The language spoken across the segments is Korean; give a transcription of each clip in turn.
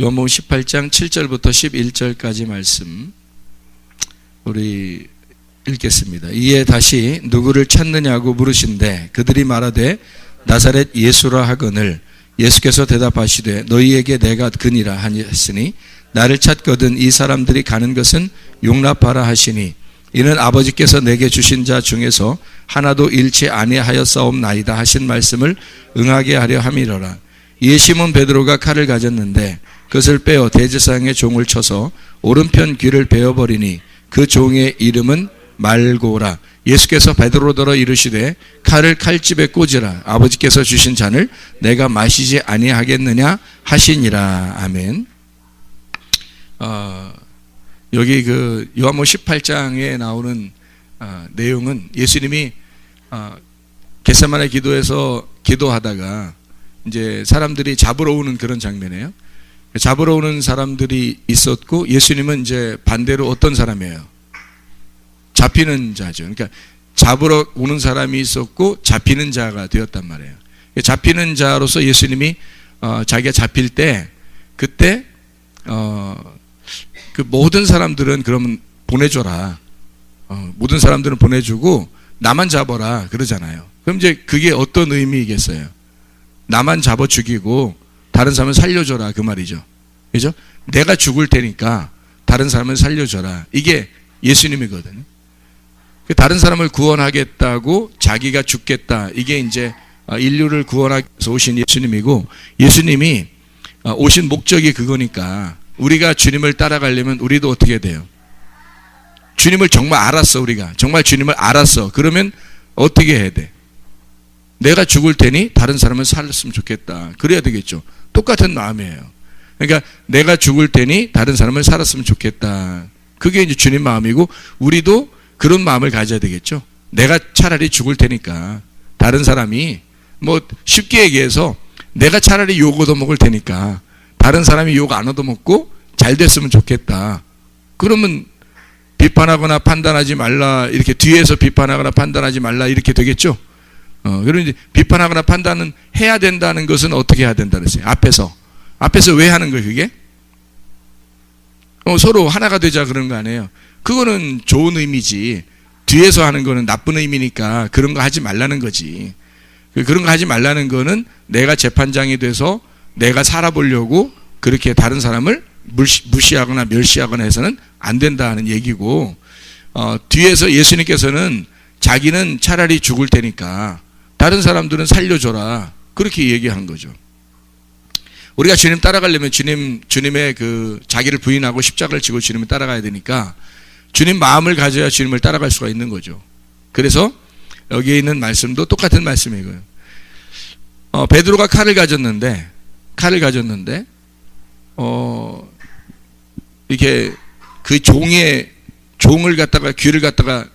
요한복음 18장 7절부터 11절까지 말씀 우리 읽겠습니다. 이에 다시 누구를 찾느냐고 물으신대 그들이 말하되 나사렛 예수라 하거늘 예수께서 대답하시되 너희에게 내가 그니라 하였으니 나를 찾거든 이 사람들이 가는 것은 용납하라 하시니 이는 아버지께서 내게 주신 자 중에서 하나도 잃지 아니하였사옵나이다 하신 말씀을 응하게 하려 함이로라. 이에 시몬 베드로가 칼을 가졌는데 그것을 빼어 대제사장의 종을 쳐서 오른편 귀를 베어버리니 그 종의 이름은 말고라. 예수께서 베드로더러 이르시되 칼을 칼집에 꽂으라. 아버지께서 주신 잔을 내가 마시지 아니하겠느냐 하시니라. 아멘. 여기 그 요한복음 18장에 나오는 내용은 예수님이 겟세마네 기도에서 기도하다가 이제 사람들이 잡으러 오는 그런 장면이에요. 잡으러 오는 사람들이 있었고 예수님은 이제 반대로 어떤 사람이에요? 잡히는 자죠. 그러니까 잡으러 오는 사람이 있었고 잡히는 자가 되었단 말이에요. 잡히는 자로서 예수님이 자기가 잡힐 때 그때 그 모든 사람들은 그러면 보내줘라. 모든 사람들은 보내주고 나만 잡아라 그러잖아요. 그럼 이제 그게 어떤 의미이겠어요? 나만 잡아 죽이고 다른 사람을 살려줘라 그 말이죠. 그죠? 내가 죽을 테니까 다른 사람을 살려줘라. 이게 예수님이거든요. 다른 사람을 구원하겠다고 자기가 죽겠다. 이게 이제 인류를 구원하기 위해서 오신 예수님이고 예수님이 오신 목적이 그거니까 우리가 주님을 따라가려면 우리도 어떻게 돼요? 주님을 정말 알았어. 우리가 정말 주님을 알았어. 그러면 어떻게 해야 돼? 내가 죽을 테니 다른 사람을 살렸으면 좋겠다. 그래야 되겠죠. 똑같은 마음이에요. 그러니까 내가 죽을 테니 다른 사람을 살았으면 좋겠다. 그게 이제 주님 마음이고 우리도 그런 마음을 가져야 되겠죠. 내가 차라리 죽을 테니까 다른 사람이 뭐 쉽게 얘기해서 내가 차라리 욕 얻어먹을 테니까 다른 사람이 욕 안 얻어먹고 잘 됐으면 좋겠다. 그러면 비판하거나 판단하지 말라 이렇게 뒤에서 비판하거나 판단하지 말라 이렇게 되겠죠. 그럼 이제 비판하거나 판단은 해야 된다는 것은 어떻게 해야 된다 그랬어요? 앞에서 왜 하는 거예요 그게? 서로 하나가 되자 그런 거 아니에요. 그거는 좋은 의미지 뒤에서 하는 거는 나쁜 의미니까 그런 거 하지 말라는 거지. 그런 거 하지 말라는 거는 내가 재판장이 돼서 내가 살아보려고 그렇게 다른 사람을 무시하거나 멸시하거나 해서는 안 된다는 얘기고 뒤에서 예수님께서는 자기는 차라리 죽을 테니까 다른 사람들은 살려줘라 그렇게 얘기하는 거죠. 우리가 주님 따라가려면 주님의 그 자기를 부인하고 십자가를 지고 주님을 따라가야 되니까 주님 마음을 가져야 주님을 따라갈 수가 있는 거죠. 그래서 여기에 있는 말씀도 똑같은 말씀이고요. 베드로가 칼을 가졌는데 이렇게 그 종을 갖다가 귀를 갖다가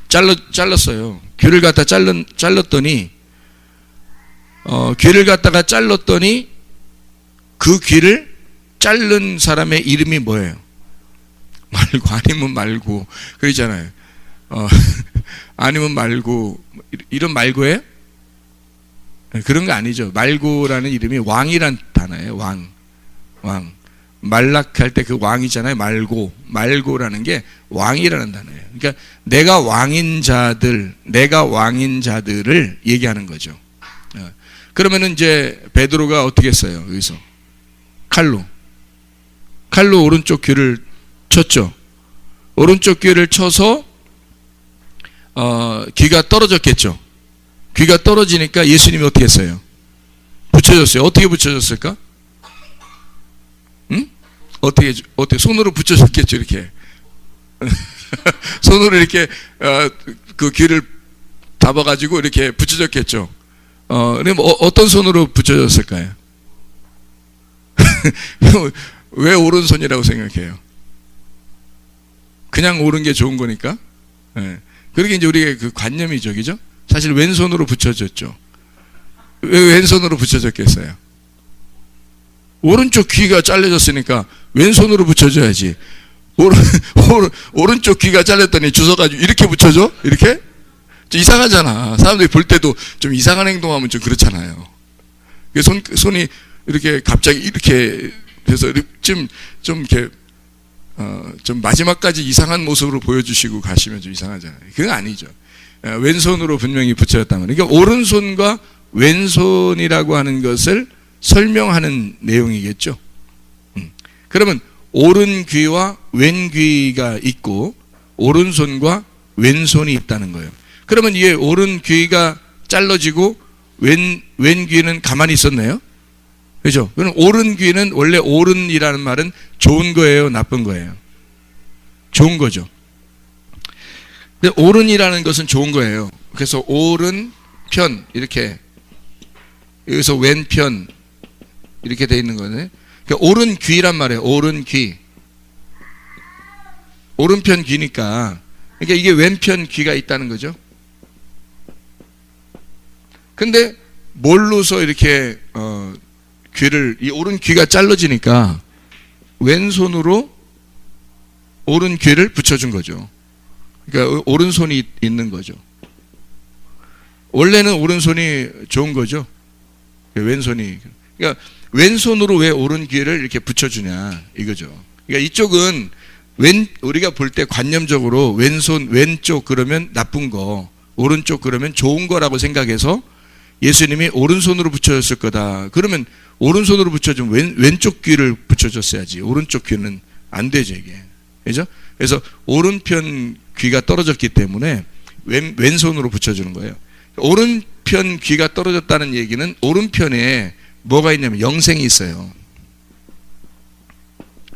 잘랐어요. 귀를 갖다 잘랐더니 그 귀를 자른 사람의 이름이 뭐예요? 말고 아니면 말고 그러잖아요. 아니면 말고 이런 말고예요? 그런 거 아니죠. 말고라는 이름이 왕이란 단어예요. 왕 말락할 때 그 왕이잖아요. 말고라는 게 왕이라는 단어예요. 그러니까 내가 왕인 자들을 얘기하는 거죠. 그러면은 이제 베드로가 어떻게 했어요? 여기서 칼로 오른쪽 귀를 쳤죠. 오른쪽 귀를 쳐서 귀가 떨어졌겠죠. 귀가 떨어지니까 예수님이 어떻게 했어요? 붙여줬어요. 어떻게 붙여줬을까? 응? 어떻게 손으로 붙여줬겠죠. 이렇게 손으로 이렇게 그 귀를 잡아가지고 이렇게 붙여줬겠죠. 그럼 어떤 손으로 붙여줬을까요? 왜 오른손이라고 생각해요? 그냥 오른 게 좋은 거니까. 그렇게 이제 우리의 그 관념이죠, 그죠? 사실 왼손으로 붙여줬죠. 왜 왼손으로 붙여줬겠어요? 오른쪽 귀가 잘려졌으니까 왼손으로 붙여줘야지. 오른쪽 귀가 잘렸더니 주워가지고 이렇게 붙여줘? 이렇게? 좀 이상하잖아. 사람들이 볼 때도 좀 이상한 행동하면 좀 그렇잖아요. 손이 이렇게 갑자기 이렇게 그래서 좀 이렇게 좀 마지막까지 이상한 모습으로 보여주시고 가시면 좀 이상하잖아요. 그건 아니죠. 왼손으로 분명히 붙여졌다면, 그러니까 오른손과 왼손이라고 하는 것을 설명하는 내용이겠죠. 그러면 오른 귀와 왼 귀가 있고 오른손과 왼손이 있다는 거예요. 그러면 이게 오른 귀가 잘라지고 왼 귀는 가만히 있었네요. 그죠? 그럼 오른 귀는, 원래 오른이라는 말은 좋은 거예요, 나쁜 거예요? 좋은 거죠. 근데 오른이라는 것은 좋은 거예요. 그래서 오른편, 이렇게, 여기서 왼편, 이렇게 돼 있는 거네. 그러니까 오른 귀란 말이에요. 오른 귀. 오른편 귀니까. 그러니까 이게 왼편 귀가 있다는 거죠. 근데 뭘로서 이렇게 귀를, 이 오른 귀가 잘라지니까 왼손으로 오른 귀를 붙여준 거죠. 그러니까 오른손이 있는 거죠. 원래는 오른손이 좋은 거죠. 왼손이. 그러니까 왼손으로 왜 오른 귀를 이렇게 붙여주냐 이거죠. 그러니까 이쪽은 우리가 볼 때 관념적으로 왼쪽 그러면 나쁜 거, 오른쪽 그러면 좋은 거라고 생각해서 예수님이 오른손으로 붙여줬을 거다. 그러면 오른손으로 붙여주면 왼쪽 귀를 붙여줬어야지. 오른쪽 귀는 안 되죠, 이게. 그죠? 그래서 오른편 귀가 떨어졌기 때문에 왼손으로 붙여주는 거예요. 오른편 귀가 떨어졌다는 얘기는 오른편에 뭐가 있냐면 영생이 있어요.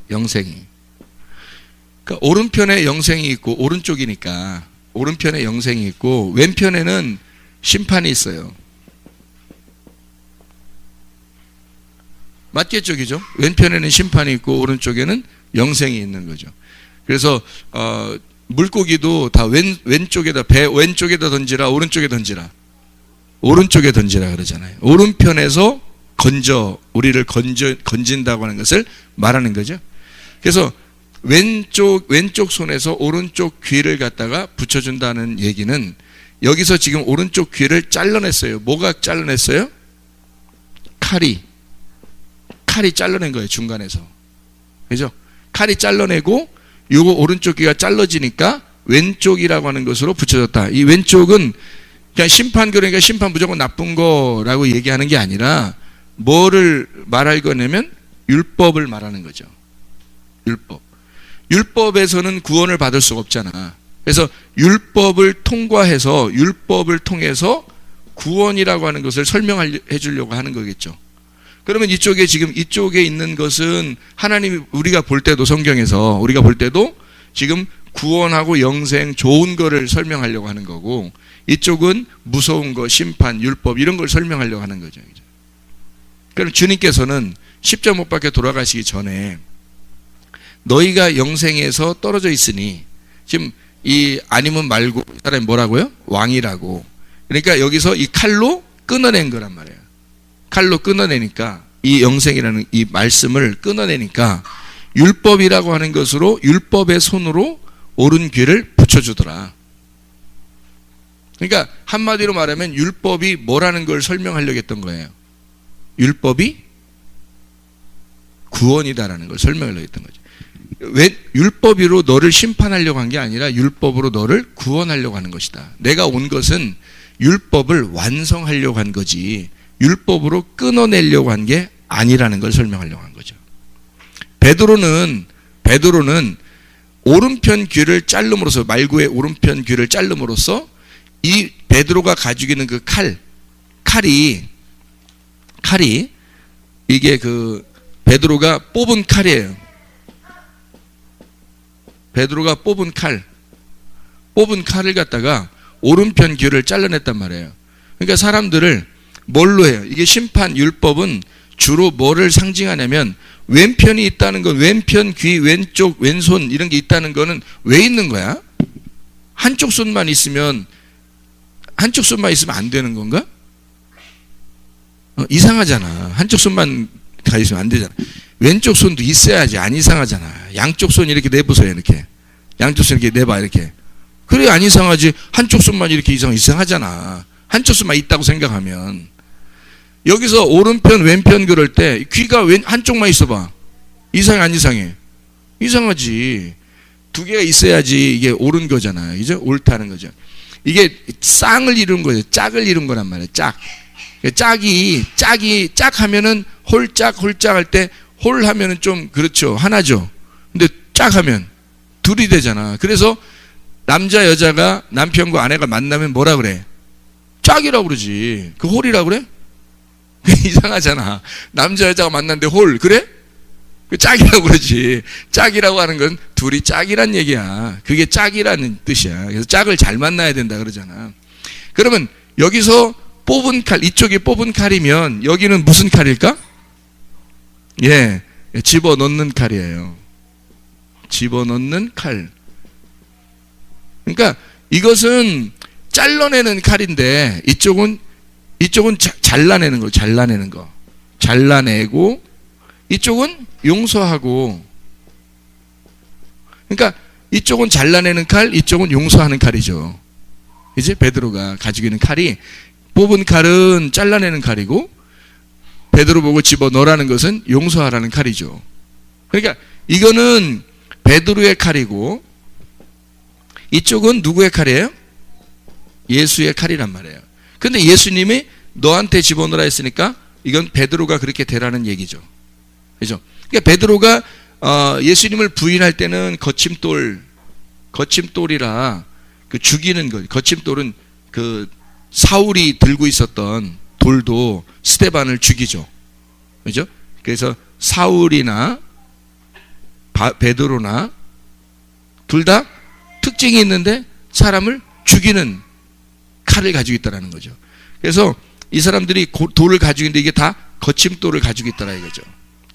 영생이. 그러니까 오른편에 영생이 있고, 오른쪽이니까 오른편에 영생이 있고, 왼편에는 심판이 있어요. 맞겠죠, 그죠? 왼편에는 심판이 있고 오른쪽에는 영생이 있는 거죠. 그래서 물고기도 다 왼쪽에다, 배 왼쪽에다 던지라, 오른쪽에 던지라, 오른쪽에 던지라 그러잖아요. 오른편에서 우리를 건진다고 하는 것을 말하는 거죠. 그래서 왼쪽 손에서 오른쪽 귀를 갖다가 붙여준다는 얘기는, 여기서 지금 오른쪽 귀를 잘라냈어요. 뭐가 잘라냈어요? 칼이 잘라낸 거예요, 중간에서. 그죠? 칼이 잘라내고, 요거 오른쪽 귀가 잘라지니까 왼쪽이라고 하는 것으로 붙여졌다. 이 왼쪽은 그냥 심판, 그러니까 심판 무조건 나쁜 거라고 얘기하는 게 아니라, 뭐를 말할 거냐면 율법을 말하는 거죠. 율법에서는 구원을 받을 수가 없잖아. 그래서 율법을 통과해서, 율법을 통해서 구원이라고 하는 것을 설명해 주려고 하는 거겠죠. 그러면 지금 이쪽에 있는 것은 하나님이, 우리가 볼 때도, 성경에서 우리가 볼 때도 지금 구원하고 영생, 좋은 거를 설명하려고 하는 거고, 이쪽은 무서운 거, 심판, 율법, 이런 걸 설명하려고 하는 거죠. 그럼 주님께서는 십자가 못 박혀 돌아가시기 전에 너희가 영생에서 떨어져 있으니, 지금 이 아니면 말고 이 사람이 뭐라고요? 왕이라고. 그러니까 여기서 이 칼로 끊어낸 거란 말이에요. 칼로 끊어내니까, 이 영생이라는 이 말씀을 끊어내니까 율법이라고 하는 것으로, 율법의 손으로 오른 귀를 붙여주더라. 그러니까 한마디로 말하면 율법이 뭐라는 걸 설명하려고 했던 거예요. 율법이 구원이다라는 걸 설명하려고 했던 거죠. 왜 율법으로 너를 심판하려고 한 게 아니라 율법으로 너를 구원하려고 하는 것이다. 내가 온 것은 율법을 완성하려고 한 거지, 율법으로 끊어내려고 한 게 아니라는 걸 설명하려고 한 거죠. 베드로는 오른편 귀를 자름으로써, 말구의 오른편 귀를 자름으로써 이 베드로가 가지고 있는 그 칼이 이게 그 베드로가 뽑은 칼이에요. 베드로가 뽑은 칼을 갖다가 오른편 귀를 잘라냈단 말이에요. 그러니까 사람들을 뭘로 해요? 이게 심판, 율법은 주로 뭐를 상징하냐면, 왼편이 있다는 건, 왼편 귀, 왼쪽, 왼손 이런 게 있다는 거는 왜 있는 거야? 한쪽 손만 있으면 안 되는 건가? 이상하잖아. 한쪽 손만 가 있으면 안 되잖아. 왼쪽 손도 있어야지 안 이상하잖아. 양쪽 손 이렇게 내보세요. 이렇게 양쪽 손 이렇게 내봐, 이렇게. 그래 안 이상하지. 한쪽 손만 이렇게 이상하잖아. 한쪽 손만 있다고 생각하면. 여기서 오른편 왼편 그럴 때 귀가 한쪽만 있어봐. 이상해 안 이상해? 이상하지. 두 개가 있어야지 이게 옳은 거잖아요. 그죠? 옳다는 거죠. 이게 쌍을 이룬 거예요. 짝을 이룬 거란 말이에요. 짝. 짝 하면은 홀짝 할 때 홀 하면은 좀 그렇죠. 하나죠. 근데 짝 하면 둘이 되잖아. 그래서 남자 여자가 남편과 아내가 만나면 뭐라 그래? 짝이라고 그러지. 그 홀이라고 그래? 이상하잖아. 남자 여자가 만났는데 홀 그래? 그 짝이라고 그러지. 짝이라고 하는 건 둘이 짝이란 얘기야. 그게 짝이라는 뜻이야. 그래서 짝을 잘 만나야 된다 그러잖아. 그러면 여기서 뽑은 칼, 이쪽이 뽑은 칼이면 여기는 무슨 칼일까? 예, 집어넣는 칼이에요. 집어넣는 칼. 그러니까 이것은 잘라내는 칼인데 이쪽은 잘라내는 거, 잘라내고 이쪽은 용서하고. 그러니까 이쪽은 잘라내는 칼, 이쪽은 용서하는 칼이죠. 이제 베드로가 가지고 있는 칼이, 뽑은 칼은 잘라내는 칼이고 베드로 보고 집어넣으라는 것은 용서하라는 칼이죠. 그러니까 이거는 베드로의 칼이고 이쪽은 누구의 칼이에요? 예수의 칼이란 말이에요. 근데 예수님이 너한테 집어넣으라 했으니까 이건 베드로가 그렇게 되라는 얘기죠. 그죠? 그러니까 베드로가 예수님을 부인할 때는 거침돌이라 그 죽이는 거. 거침돌은 그 사울이 들고 있었던 돌도 스데반을 죽이죠. 그죠? 그래서 사울이나 베드로나 둘 다 특징이 있는데 사람을 죽이는 칼을 가지고 있다는 거죠. 그래서 이 사람들이 돌을 가지고 있는데 이게 다 거침돌을 가지고 있더라 이거죠.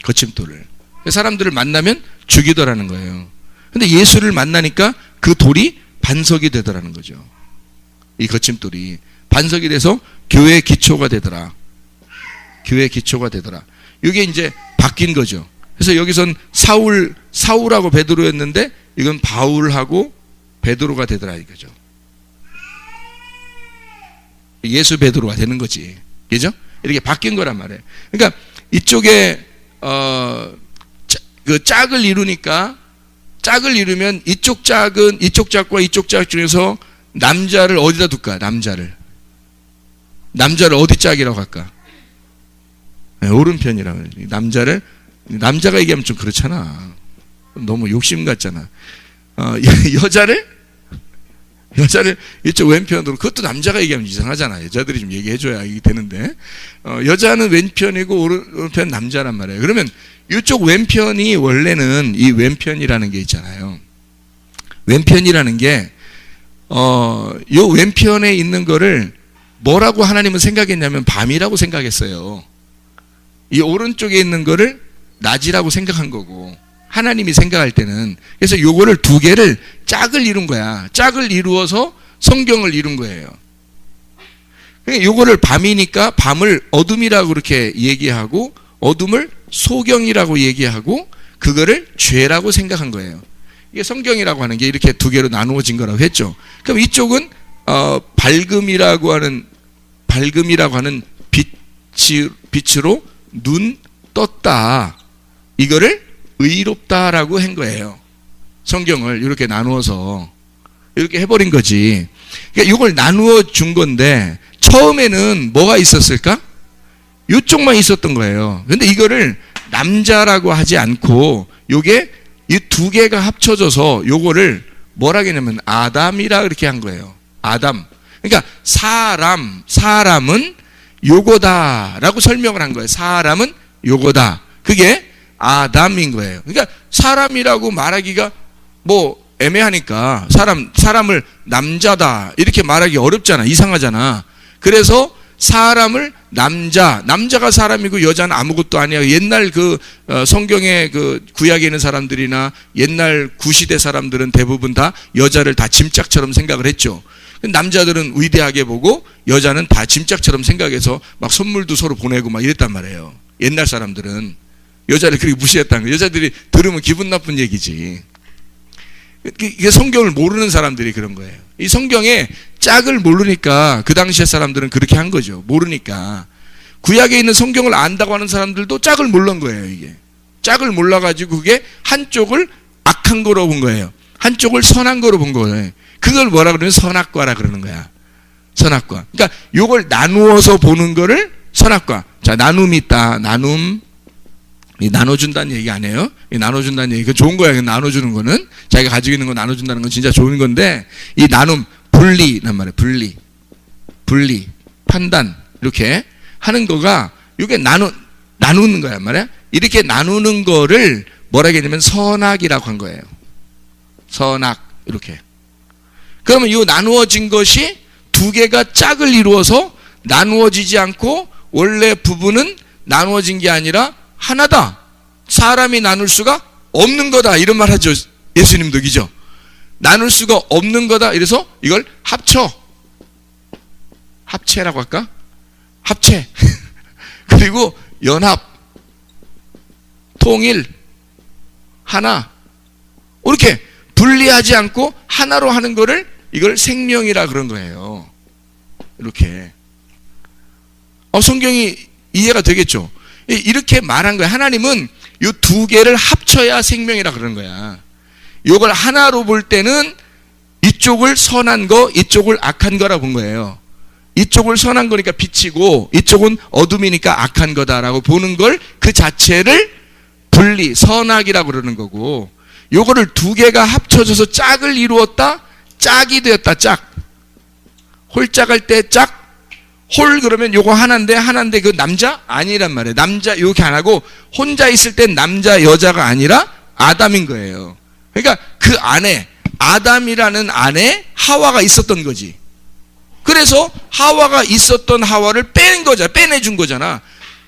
거침돌을. 사람들을 만나면 죽이더라는 거예요. 근데 예수를 만나니까 그 돌이 반석이 되더라는 거죠. 이 거침돌이 반석이 돼서 교회의 기초가 되더라. 교회의 기초가 되더라. 이게 이제 바뀐 거죠. 그래서 여기선 사울하고 베드로였는데 이건 바울하고 베드로가 되더라 이거죠. 예수 베드로가 되는 거지. 그죠? 이렇게 바뀐 거란 말이에요. 그러니까 이쪽에 그 짝을 이루니까, 짝을 이루면 이쪽 짝과 이쪽 짝 중에서 남자를 어디다 둘까? 남자를 어디 짝이라고 할까? 네, 오른편이라고 해요. 남자가 얘기하면 좀 그렇잖아. 너무 욕심 같잖아. 여자를 이쪽 왼편으로, 그것도 남자가 얘기하면 이상하잖아. 여자들이 좀 얘기해줘야 이게 되는데, 여자는 왼편이고 오른편 남자란 말이에요. 그러면 이쪽 왼편이 원래는 이 왼편이라는 게 있잖아요. 왼편이라는 게, 요 왼편에 있는 거를 뭐라고 하나님은 생각했냐면 밤이라고 생각했어요. 이 오른쪽에 있는 거를 낮이라고 생각한 거고, 하나님이 생각할 때는. 그래서 요거를 두 개를 짝을 이룬 거야. 짝을 이루어서 성경을 이룬 거예요. 그러니까 요거를 밤이니까 밤을 어둠이라고 그렇게 얘기하고, 어둠을 소경이라고 얘기하고, 그거를 죄라고 생각한 거예요. 이게 성경이라고 하는 게 이렇게 두 개로 나누어진 거라고 했죠. 그럼 이쪽은 밝음이라고 하는 빛으로 눈 떴다. 이거를 의롭다라고 한 거예요. 성경을 이렇게 나누어서 이렇게 해버린 거지. 그러니까 이걸 나누어 준 건데 처음에는 뭐가 있었을까? 이쪽만 있었던 거예요. 근데 이거를 남자라고 하지 않고 요게 이 두 개가 합쳐져서 요거를 뭐라 하냐면 아담이라 그렇게 한 거예요. 아담. 그러니까 사람은 요거다라고 설명을 한 거예요. 사람은 요거다. 그게 아담인 거예요. 그러니까 사람이라고 말하기가 뭐 애매하니까 사람을 남자다 이렇게 말하기 어렵잖아. 이상하잖아. 그래서 사람을 남자가 사람이고 여자는 아무것도 아니야. 옛날 그 성경의 그 구약에 있는 사람들이나 옛날 구시대 사람들은 대부분 다 여자를 다 짐짝처럼 생각을 했죠. 남자들은 위대하게 보고 여자는 다 짐짝처럼 생각해서 막 선물도 서로 보내고 막 이랬단 말이에요. 옛날 사람들은 여자를 그렇게 무시했다는 거예요. 여자들이 들으면 기분 나쁜 얘기지. 이게 성경을 모르는 사람들이 그런 거예요. 이 성경에 짝을 모르니까 그 당시의 사람들은 그렇게 한 거죠. 모르니까. 구약에 있는 성경을 안다고 하는 사람들도 짝을 모르는 거예요, 이게. 짝을 몰라가지고 그게 한쪽을 악한 거로 본 거예요. 한쪽을 선한 거로 본 거예요. 그걸 뭐라 그러면 선악과라 그러는 거야. 선악과. 그러니까 요걸 나누어서 보는 거를 선악과. 자, 나눔이 있다. 나눔. 이 나눠준다는 얘기 안 해요. 이 나눠준다는 얘기. 그 좋은 거야. 나눠주는 거는. 자기가 가지고 있는 거 나눠준다는 건 진짜 좋은 건데, 이 나눔, 분리란 말이에요. 분리. 판단. 이렇게 하는 거가, 이게 나누는 거야. 말이야. 이렇게 나누는 거를 뭐라 하냐면 선악이라고 한 거예요. 선악. 이렇게. 그러면 이 나누어진 것이 두 개가 짝을 이루어서 나누어지지 않고 원래 부부는 나누어진 게 아니라 하나다. 사람이 나눌 수가 없는 거다. 이런 말 하죠. 예수님도 그죠? 나눌 수가 없는 거다. 이래서 이걸 합체라고 할까? 합체. 그리고 연합, 통일, 하나. 이렇게 분리하지 않고 하나로 하는 거를 이걸 생명이라 그런 거예요. 이렇게. 성경이 이해가 되겠죠? 이렇게 말한 거야. 하나님은 이 두 개를 합쳐야 생명이라 그러는 거야. 이걸 하나로 볼 때는 이쪽을 선한 거, 이쪽을 악한 거라 본 거예요. 이쪽을 선한 거니까 빛이고 이쪽은 어둠이니까 악한 거다라고 보는 걸 그 자체를 분리, 선악이라고 그러는 거고, 요거를 두 개가 합쳐져서 짝을 이루었다? 짝이 되었다. 짝. 홀짝할 때 짝. 홀 그러면 요거 하나인데 그 남자? 아니란 말이에요. 남자 이렇게 안 하고 혼자 있을 땐 남자 여자가 아니라 아담인 거예요. 그러니까 그 안에 아담이라는 안에 하와가 있었던 거지. 그래서 하와가 있었던 하와를 빼내준 거잖아.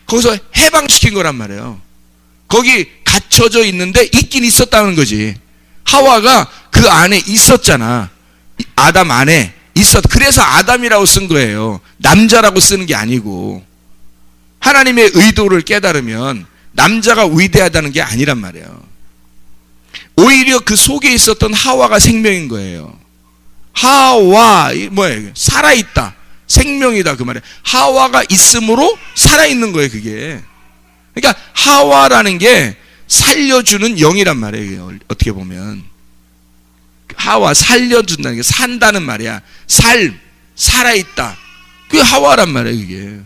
거기서 해방시킨 거란 말이에요. 거기 갇혀져 있는데 있긴 있었다는 거지. 하와가 그 안에 있었잖아. 아담 안에 그래서 아담이라고 쓴 거예요. 남자라고 쓰는 게 아니고. 하나님의 의도를 깨달으면 남자가 위대하다는 게 아니란 말이에요. 오히려 그 속에 있었던 하와가 생명인 거예요. 하와, 뭐예요? 살아있다. 생명이다. 그 말이에요. 하와가 있음으로 살아있는 거예요, 그게. 그러니까 하와라는 게 살려주는 영이란 말이에요. 어떻게 보면. 하와, 살려준다는 게 산다는 말이야. 살아있다. 그게 하와란 말이에요, 그게.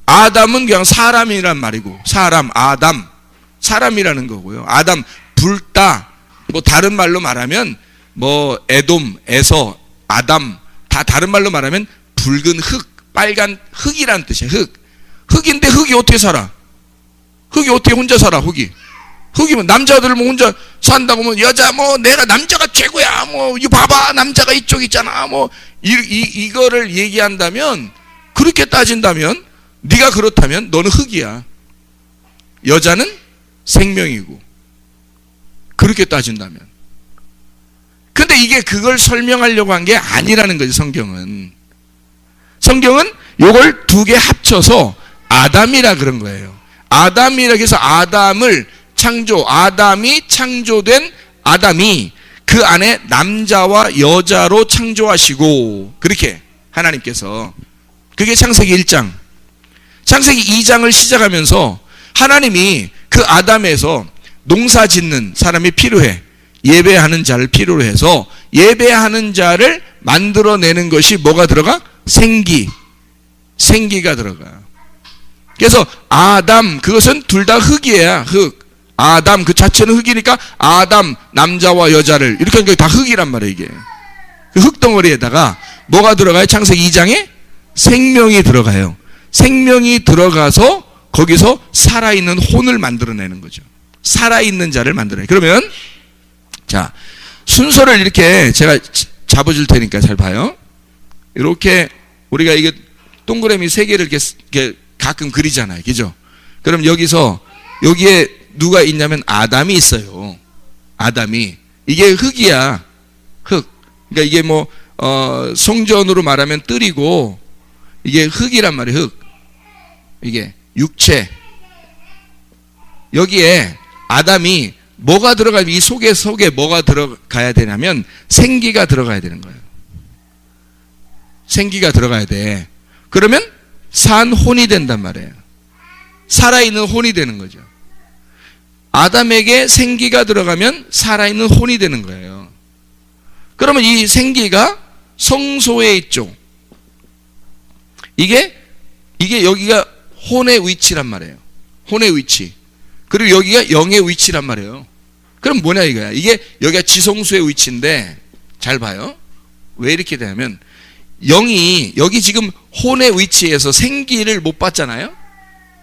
아담은 그냥 사람이란 말이고, 아담, 사람이라는 거고요. 아담, 붉다. 뭐 다른 말로 말하면, 에돔, 에서, 아담, 다 다른 말로 말하면 붉은 흙, 빨간 흙이라는 뜻이야, 흙인데 흙이 어떻게 살아? 흙이 어떻게 혼자 살아, 흙이면 남자들 혼자 산다고 하면 여자 내가 남자가 최고야 이거 봐봐 남자가 이쪽 있잖아 이거를 얘기한다면, 그렇게 따진다면 네가 그렇다면 너는 흙이야. 여자는 생명이고, 그렇게 따진다면. 근데 이게 그걸 설명하려고 한 게 아니라는 거지. 성경은 요걸 두 개 합쳐서 아담이라 그런 거예요. 아담이라 해서 아담이 창조된 아담이 그 안에 남자와 여자로 창조하시고, 그렇게 하나님께서. 그게 창세기 1장. 창세기 2장을 시작하면서 하나님이 그 아담에서 농사 짓는 사람이 필요해. 예배하는 자를 필요로 해서 예배하는 자를 만들어내는 것이 뭐가 들어가? 생기가 들어가. 그래서 아담, 그것은 둘 다 흙이에요. 아담 그 자체는 흙이니까 아담, 남자와 여자를 이렇게 하니까 다 흙이란 말이에요. 이게 그 흙덩어리에다가 뭐가 들어가요? 창세기 2장에 생명이 들어가요. 생명이 들어가서 거기서 살아있는 혼을 만들어내는 거죠. 살아있는 자를 만들어내요. 그러면 자, 순서를 이렇게 제가 잡아줄 테니까 잘 봐요. 이렇게 우리가 이게 동그라미 3개를 이렇게 가끔 그리잖아요. 그죠? 그럼 여기에 누가 있냐면 아담이 있어요. 아담이. 이게 흙이야. 흙. 그러니까 이게 성전으로 말하면 뜰이고, 이게 흙이란 말이에요. 흙. 이게 육체. 여기에 아담이 뭐가 들어가야, 이 속에 뭐가 들어가야 되냐면 생기가 들어가야 되는 거예요. 생기가 들어가야 돼. 그러면 산 혼이 된단 말이에요. 살아있는 혼이 되는 거죠. 아담에게 생기가 들어가면 살아있는 혼이 되는 거예요. 그러면 이 생기가 성소에 있죠. 이게 여기가 혼의 위치란 말이에요. 혼의 위치. 그리고 여기가 영의 위치란 말이에요. 그럼 뭐냐 이거야. 이게 여기가 지성소의 위치인데 잘 봐요. 왜 이렇게 되냐면 영이 여기 지금 혼의 위치에서 생기를 못 받잖아요.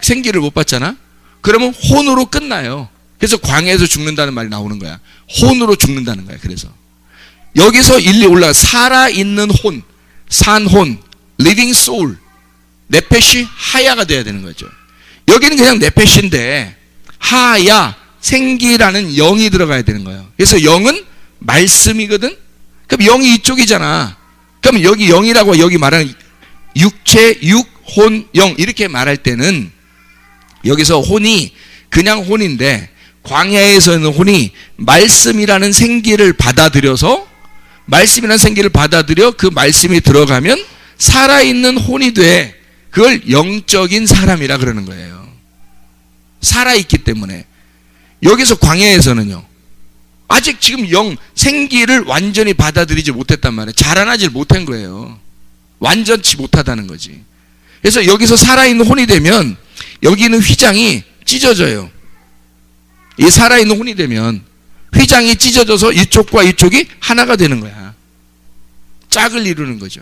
생기를 못 받잖아. 그러면 혼으로 끝나요. 그래서 광야에서 죽는다는 말이 나오는 거야. 혼으로 죽는다는 거야. 그래서 여기서 일리 올라가 살아있는 혼, 산혼, living soul, 네페시 하야가 돼야 되는 거죠. 여기는 그냥 네페시인데 하야, 생기라는 영이 들어가야 되는 거예요. 그래서 영은 말씀이거든. 그럼 영이 이쪽이잖아. 그럼 여기 영이라고 여기 말하는 육체, 육, 혼, 영 이렇게 말할 때는 여기서 혼이 그냥 혼인데 광야에서는 혼이 말씀이라는 생기를 받아들여서 말씀이라는 생기를 받아들여 그 말씀이 들어가면 살아있는 혼이 돼. 그걸 영적인 사람이라 그러는 거예요. 살아있기 때문에. 여기서 광야에서는요. 아직 지금 영, 생기를 완전히 받아들이지 못했단 말이에요. 자라나질 못한 거예요. 완전치 못하다는 거지. 그래서 여기서 살아있는 혼이 되면 여기는 휘장이 찢어져요. 이 살아있는 혼이 되면 휘장이 찢어져서 이쪽과 이쪽이 하나가 되는 거야. 짝을 이루는 거죠.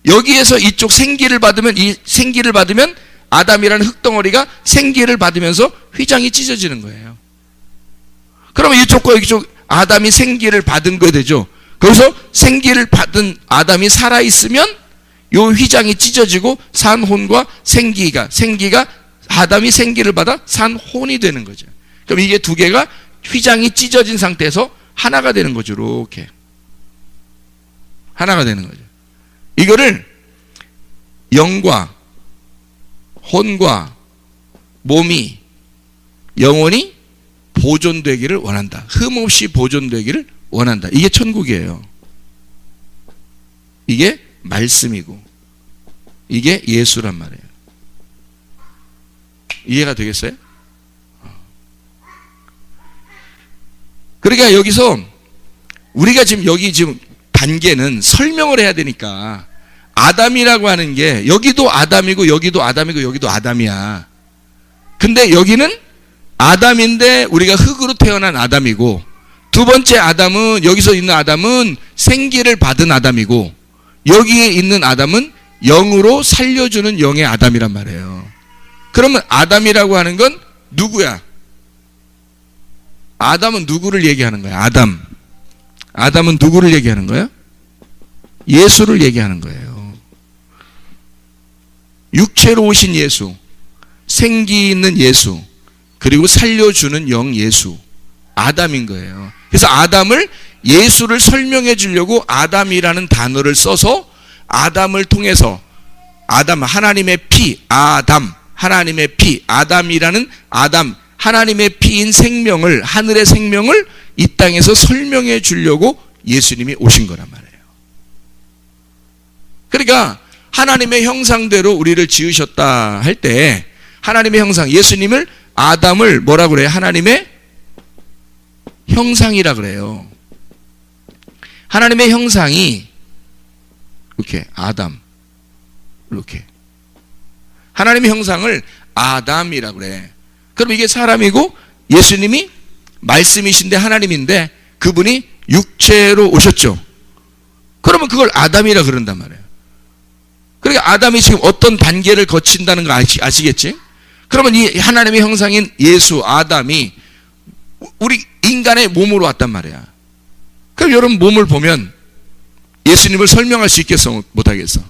여기에서 이쪽 생기를 받으면 이 생기를 받으면 아담이라는 흙덩어리가 생기를 받으면서 휘장이 찢어지는 거예요. 그러면 이쪽과 이쪽 아담이 생기를 받은 거 되죠. 거기서 생기를 받은 아담이 살아있으면 요 휘장이 찢어지고 산혼과 생기가 아담이 생기를 받아 산혼이 되는 거죠. 그럼 이게 두 개가 휘장이 찢어진 상태에서 하나가 되는 거죠. 이렇게 하나가 되는 거죠. 이거를 영과 혼과 몸이 영혼이 보존되기를 원한다. 흠없이 보존되기를 원한다. 이게 천국이에요. 이게 말씀이고 이게 예수란 말이에요. 이해가 되겠어요? 그러니까 여기서 우리가 지금 여기 지금 단계는 설명을 해야 되니까 아담이라고 하는 게 여기도 아담이고 여기도 아담이고 여기도 아담이야. 근데 여기는 아담인데 우리가 흙으로 태어난 아담이고 두 번째 아담은 여기서 있는 아담은 생기를 받은 아담이고 여기에 있는 아담은 영으로 살려주는 영의 아담이란 말이에요. 그러면 아담이라고 하는 건 누구야? 아담은 누구를 얘기하는 거야? 아담은 누구를 얘기하는 거야? 예수를 얘기하는 거예요. 육체로 오신 예수, 생기 있는 예수, 그리고 살려주는 영 예수, 아담인 거예요. 그래서 아담을 예수를 설명해 주려고 아담이라는 단어를 써서 아담을 통해서 아담, 하나님의 피, 아담, 하나님의 피, 아담이라는 아담, 하나님의 피인 생명을, 하늘의 생명을 이 땅에서 설명해 주려고 예수님이 오신 거란 말이에요. 그러니까 하나님의 형상대로 우리를 지으셨다 할 때 하나님의 형상, 예수님을 아담을 뭐라고 그래요? 하나님의 형상이라 그래요. 하나님의 형상이 이렇게 아담 이렇게 하나님의 형상을 아담이라 그래. 그럼 이게 사람이고 예수님이 말씀이신데 하나님인데 그분이 육체로 오셨죠. 그러면 그걸 아담이라 그런단 말이에요. 그러니까 아담이 지금 어떤 단계를 거친다는 거 아시겠지? 그러면 이 하나님의 형상인 예수, 아담이 우리 인간의 몸으로 왔단 말이야. 그럼 여러분 몸을 보면 예수님을 설명할 수 있겠어? 못하겠어?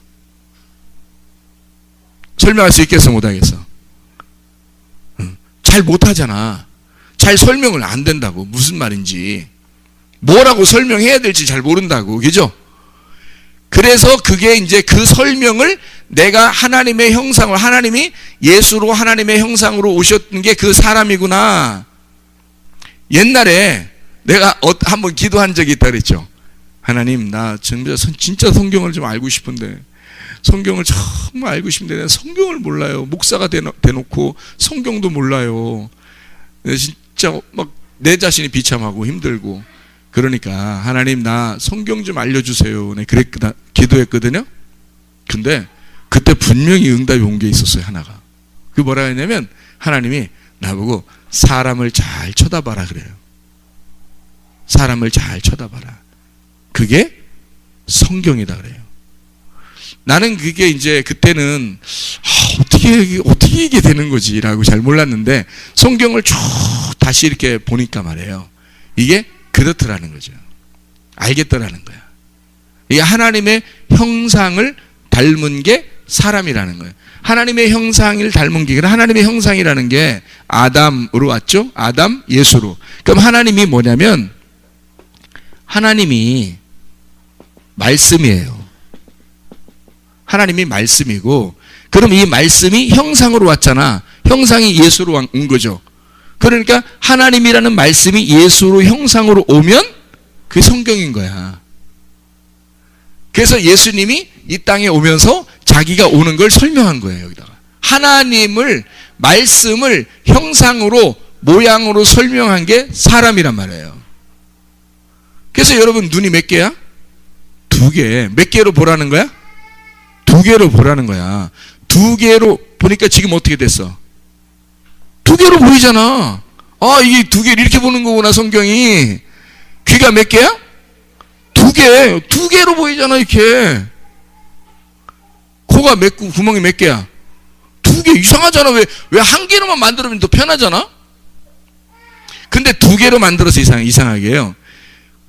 설명할 수 있겠어? 못하겠어? 잘 못하잖아. 잘 설명을 안 된다고. 무슨 말인지. 뭐라고 설명해야 될지 잘 모른다고. 그죠? 그래서 그게 이제 그 설명을 내가 하나님의 형상을, 하나님이 예수로 하나님의 형상으로 오셨던 게 그 사람이구나. 옛날에 내가 한번 기도한 적이 있다 그랬죠. 하나님, 나 진짜 성경을 좀 알고 싶은데, 성경을 정말 알고 싶은데 내가 성경을 몰라요. 목사가 돼놓고 성경도 몰라요. 진짜 막 내 자신이 비참하고 힘들고 그러니까 하나님 나 성경 좀 알려주세요. 네, 기도했거든요. 근데 그때 분명히 응답이 온 게 있었어요. 하나가. 그게 뭐라 했냐면 하나님이 나보고 사람을 잘 쳐다봐라 그래요. 사람을 잘 쳐다봐라. 그게 성경이다 그래요. 나는 그게 이제 그때는 어떻게 이게 되는 거지라고 잘 몰랐는데 성경을 쭉 다시 이렇게 보니까 말이에요. 이게 그렇더라는 거죠. 알겠더라는 거야. 이게 하나님의 형상을 닮은 게 사람이라는 거예요. 하나님의 형상을 닮은 게 하나님의 형상이라는 게 아담으로 왔죠. 아담, 예수로. 그럼 하나님이 뭐냐면 하나님이 말씀이에요. 하나님이 말씀이고 그럼 이 말씀이 형상으로 왔잖아. 형상이 예수로 온 거죠. 그러니까 하나님이라는 말씀이 예수로 형상으로 오면 그게 성경인 거야. 그래서 예수님이 이 땅에 오면서 자기가 오는 걸 설명한 거예요. 여기다가 하나님을 말씀을 형상으로 모양으로 설명한 게 사람이란 말이에요. 그래서 여러분 눈이 몇 개야? 2개. 몇 개로 보라는 거야? 2개로 보라는 거야. 2개로 보니까 지금 어떻게 됐어? 2개로 보이잖아. 아, 이게 2개 이렇게 보는 거구나, 성경이. 귀가 몇 개야? 2개. 2개로 보이잖아, 이렇게. 코가 구멍이 몇 개야? 2개. 이상하잖아. 왜 한 개로만 만들면 더 편하잖아? 근데 2개로 만들어서 이상하게 해요.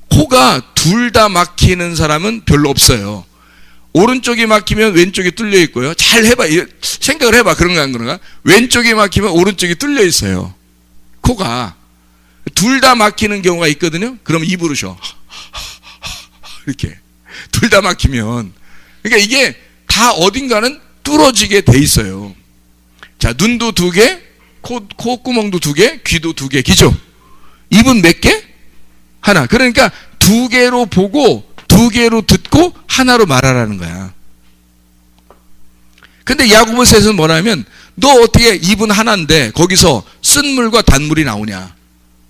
코가 둘 다 막히는 사람은 별로 없어요. 오른쪽이 막히면 왼쪽이 뚫려 있고요. 잘 해봐. 생각을 해봐. 그런가 안 그런가? 왼쪽이 막히면 오른쪽이 뚫려 있어요. 코가. 둘 다 막히는 경우가 있거든요. 그럼 입으로 쉬어. 이렇게. 둘 다 막히면. 그러니까 이게 다 어딘가는 뚫어지게 돼 있어요. 자, 눈도 2개, 콧구멍도 2개, 귀도 2개. 기죠? 입은 몇 개? 하나. 그러니까 2개로 보고 2개로 듣고 하나로 말하라는 거야. 근데 야고보서에서는 뭐냐면 너 어떻게 입은 하나인데 거기서 쓴물과 단물이 나오냐?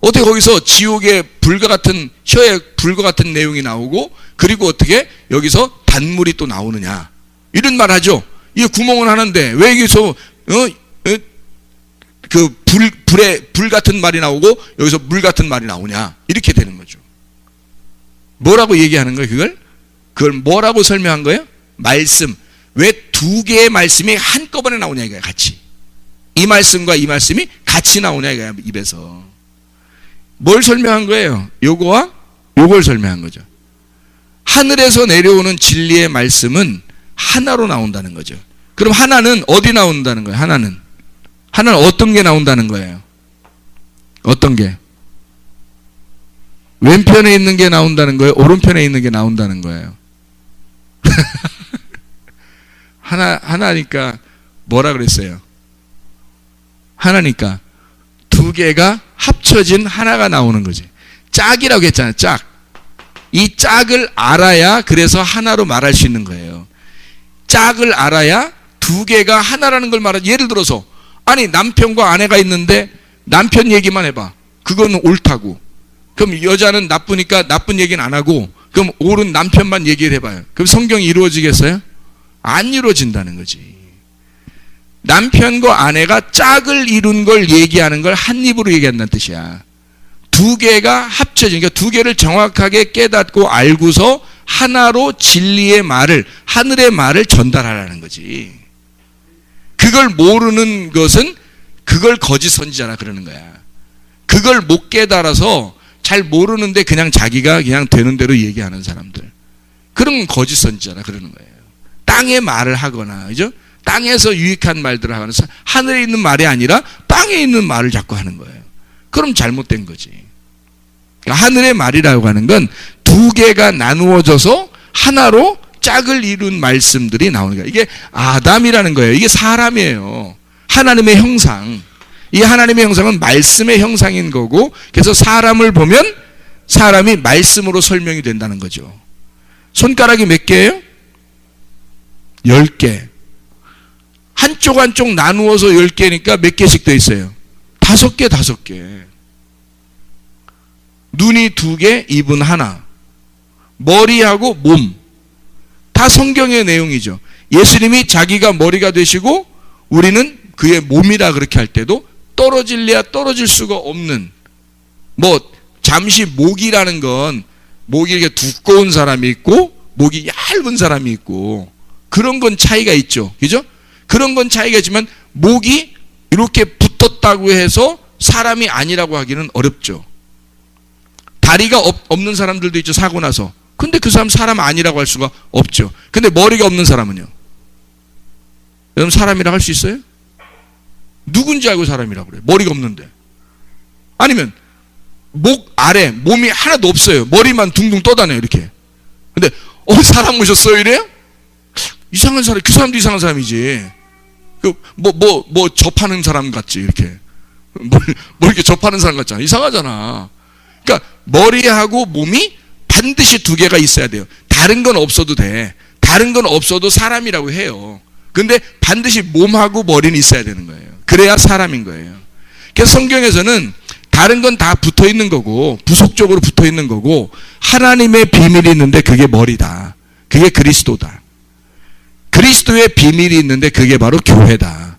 어떻게 거기서 지옥의 불과 같은 혀의 불과 같은 내용이 나오고 그리고 어떻게 여기서 단물이 또 나오느냐? 이런 말 하죠. 이 구멍은 하나인데 왜 여기서 불 같은 말이 나오고 여기서 물 같은 말이 나오냐? 이렇게 되는 거죠. 뭐라고 얘기하는 거예요, 그걸? 그걸 뭐라고 설명한 거예요? 말씀. 왜 2개의 말씀이 한꺼번에 나오냐, 이거야, 같이. 이 말씀과 이 말씀이 같이 나오냐, 이거야, 입에서. 뭘 설명한 거예요? 요거와 요걸 설명한 거죠. 하늘에서 내려오는 진리의 말씀은 하나로 나온다는 거죠. 그럼 하나는 어디 나온다는 거예요? 하나는 어떤 게 나온다는 거예요? 어떤 게? 왼편에 있는 게 나온다는 거예요? 오른편에 있는 게 나온다는 거예요? 하나니까 뭐라 그랬어요? 하나니까 2개가 합쳐진 하나가 나오는 거지. 짝이라고 했잖아요. 짝. 이 짝을 알아야 그래서 하나로 말할 수 있는 거예요. 짝을 알아야 2개가 하나라는 걸 말하죠. 예를 들어서 아니 남편과 아내가 있는데 남편 얘기만 해봐. 그거는 옳다고. 그럼 여자는 나쁘니까 나쁜 얘기는 안 하고 그럼 옳은 남편만 얘기를 해봐요. 그럼 성경이 이루어지겠어요? 안 이루어진다는 거지. 남편과 아내가 짝을 이룬 걸 얘기하는 걸 한 입으로 얘기한다는 뜻이야. 2개가 합쳐지니까 2개를 정확하게 깨닫고 알고서 하나로 진리의 말을, 하늘의 말을 전달하라는 거지. 그걸 모르는 것은 그걸 거짓 선지자라 그러는 거야. 그걸 못 깨달아서 잘 모르는데 그냥 자기가 그냥 되는 대로 얘기하는 사람들. 그런 건 거짓 선지자라 그러는 거예요. 땅의 말을 하거나, 그죠? 땅에서 유익한 말들을 하거나, 하늘에 있는 말이 아니라 땅에 있는 말을 자꾸 하는 거예요. 그럼 잘못된 거지. 그러니까 하늘의 말이라고 하는 건 2개가 나누어져서 하나로 짝을 이룬 말씀들이 나오는 거예요. 이게 아담이라는 거예요. 이게 사람이에요. 하나님의 형상. 이 하나님의 형상은 말씀의 형상인 거고, 그래서 사람을 보면 사람이 말씀으로 설명이 된다는 거죠. 손가락이 몇 개예요? 10개. 한쪽 한쪽 나누어서 10개니까 몇 개씩 돼 있어요? 5개, 5개. 눈이 2개, 입은 하나. 머리하고 몸. 다 성경의 내용이죠. 예수님이 자기가 머리가 되시고 우리는 그의 몸이라 그렇게 할 때도 떨어질래야 떨어질 수가 없는, 뭐 잠시 목이라는 건 목이 이렇게 두꺼운 사람이 있고 목이 얇은 사람이 있고 그런 건 차이가 있죠. 그죠? 그런 건 차이가 있지만 목이 이렇게 붙었다고 해서 사람이 아니라고 하기는 어렵죠. 다리가 없는 사람들도 있죠. 사고 나서. 근데 그 사람 아니라고 할 수가 없죠. 근데 머리가 없는 사람은요? 여러분 사람이라고 할 수 있어요? 누군지 알고 사람이라고 그래요? 머리가 없는데. 아니면 목 아래 몸이 하나도 없어요. 머리만 둥둥 떠다녀요 이렇게. 근데 사람 오셨어요 이래요? 이상한 사람, 그 사람도 이상한 사람이지. 뭐 접하는 사람 같지 이렇게. 뭐 이렇게 접하는 사람 같잖아. 이상하잖아. 그러니까 머리하고 몸이 반드시 2개가 있어야 돼요. 다른 건 없어도 돼. 다른 건 없어도 사람이라고 해요. 근데 반드시 몸하고 머리는 있어야 되는 거예요. 그래야 사람인 거예요. 그래서 성경에서는 다른 건 다 붙어 있는 거고 부속적으로 붙어 있는 거고 하나님의 비밀이 있는데 그게 머리다. 그게 그리스도다. 그리스도의 비밀이 있는데 그게 바로 교회다.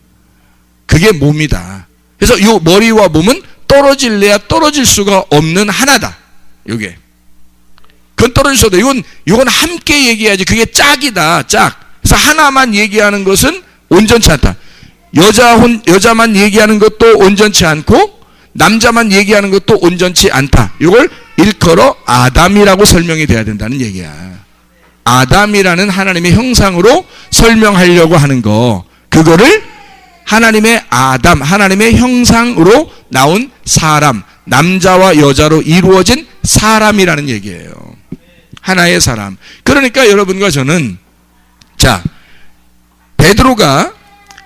그게 몸이다. 그래서 이 머리와 몸은 떨어질래야 떨어질 수가 없는 하나다. 요게. 그건 떨어질 수 없다. 이건 함께 얘기해야지. 그게 짝이다. 짝. 그래서 하나만 얘기하는 것은 온전치 않다. 여자만 얘기하는 것도 온전치 않고 남자만 얘기하는 것도 온전치 않다. 이걸 일컬어 아담이라고 설명이 돼야 된다는 얘기야. 아담이라는 하나님의 형상으로 설명하려고 하는 거. 그거를 하나님의 아담, 하나님의 형상으로 나온 사람, 남자와 여자로 이루어진 사람이라는 얘기예요. 하나의 사람. 그러니까 여러분과 저는, 자, 베드로가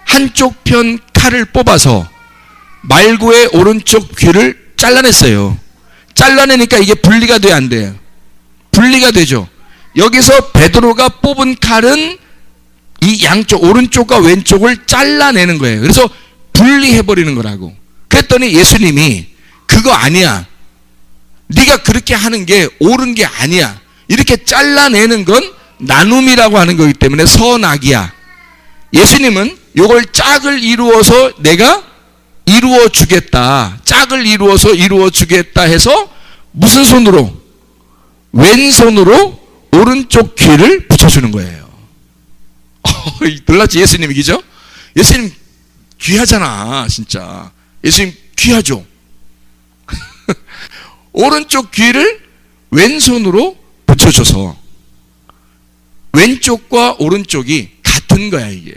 한쪽 편 칼을 뽑아서 말구의 오른쪽 귀를 잘라냈어요. 잘라내니까 이게 분리가 돼야 안 돼요? 분리가 되죠. 여기서 베드로가 뽑은 칼은 이 양쪽, 오른쪽과 왼쪽을 잘라내는 거예요. 그래서 분리해버리는 거라고. 그랬더니 예수님이 그거 아니야. 네가 그렇게 하는 게 옳은 게 아니야. 이렇게 잘라내는 건 나눔이라고 하는 거기 때문에 선악이야. 예수님은 이걸 짝을 이루어서 내가 이루어 주겠다. 짝을 이루어서 이루어 주겠다 해서 무슨 손으로? 왼손으로 오른쪽 귀를 붙여주는 거예요. 놀랐지? 예수님이, 그죠? 예수님 귀하잖아, 진짜. 예수님 귀하죠? 오른쪽 귀를 왼손으로 붙여줘서 왼쪽과 오른쪽이 같은 거야, 이게.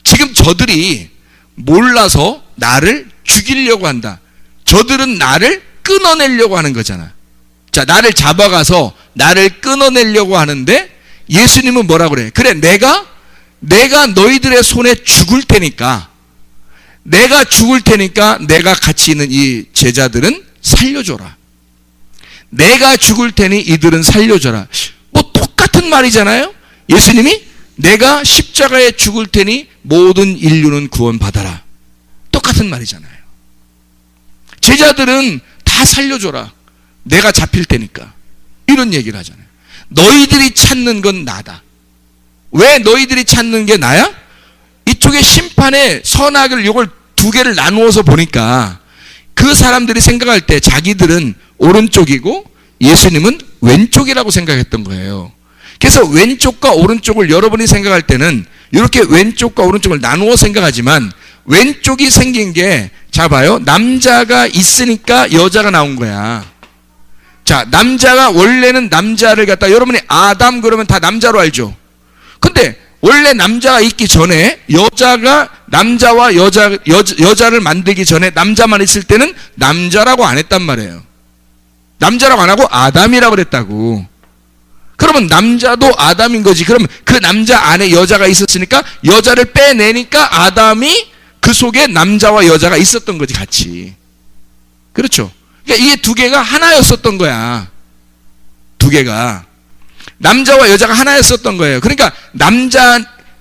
지금 저들이 몰라서 나를 죽이려고 한다. 저들은 나를 끊어내려고 하는 거잖아. 자, 나를 잡아가서 나를 끊어내려고 하는데 예수님은 뭐라 그래? 그래, 내가 너희들의 손에 죽을 테니까, 내가 죽을 테니까 내가 같이 있는 이 제자들은 살려줘라. 내가 죽을 테니 이들은 살려줘라. 뭐 똑같은 말이잖아요. 예수님이 내가 십자가에 죽을 테니 모든 인류는 구원받아라. 똑같은 말이잖아요. 제자들은 다 살려줘라. 내가 잡힐 테니까. 이런 얘기를 하잖아요. 너희들이 찾는 건 나다. 왜 너희들이 찾는 게 나야? 이쪽에 심판의 선악을 이걸 2개를 나누어서 보니까 그 사람들이 생각할 때 자기들은 오른쪽이고 예수님은 왼쪽이라고 생각했던 거예요. 그래서 왼쪽과 오른쪽을 여러분이 생각할 때는 이렇게 왼쪽과 오른쪽을 나누어 생각하지만 왼쪽이 생긴 게, 자 봐요. 남자가 있으니까 여자가 나온 거야. 자, 남자가 원래는 남자를 갖다 여러분이 아담 그러면 다 남자로 알죠. 근데 원래 남자가 있기 전에 여자가 남자와 여자를 만들기 전에 남자만 있을 때는 남자라고 안 했단 말이에요. 남자라고 안 하고 아담이라고 그랬다고. 그러면 남자도 아담인 거지. 그러면 그 남자 안에 여자가 있었으니까 여자를 빼내니까 아담이 그 속에 남자와 여자가 있었던 거지, 같이. 그렇죠. 그러니까 이게 2개가 하나였었던 거야. 2개가. 남자와 여자가 하나였었던 거예요. 그러니까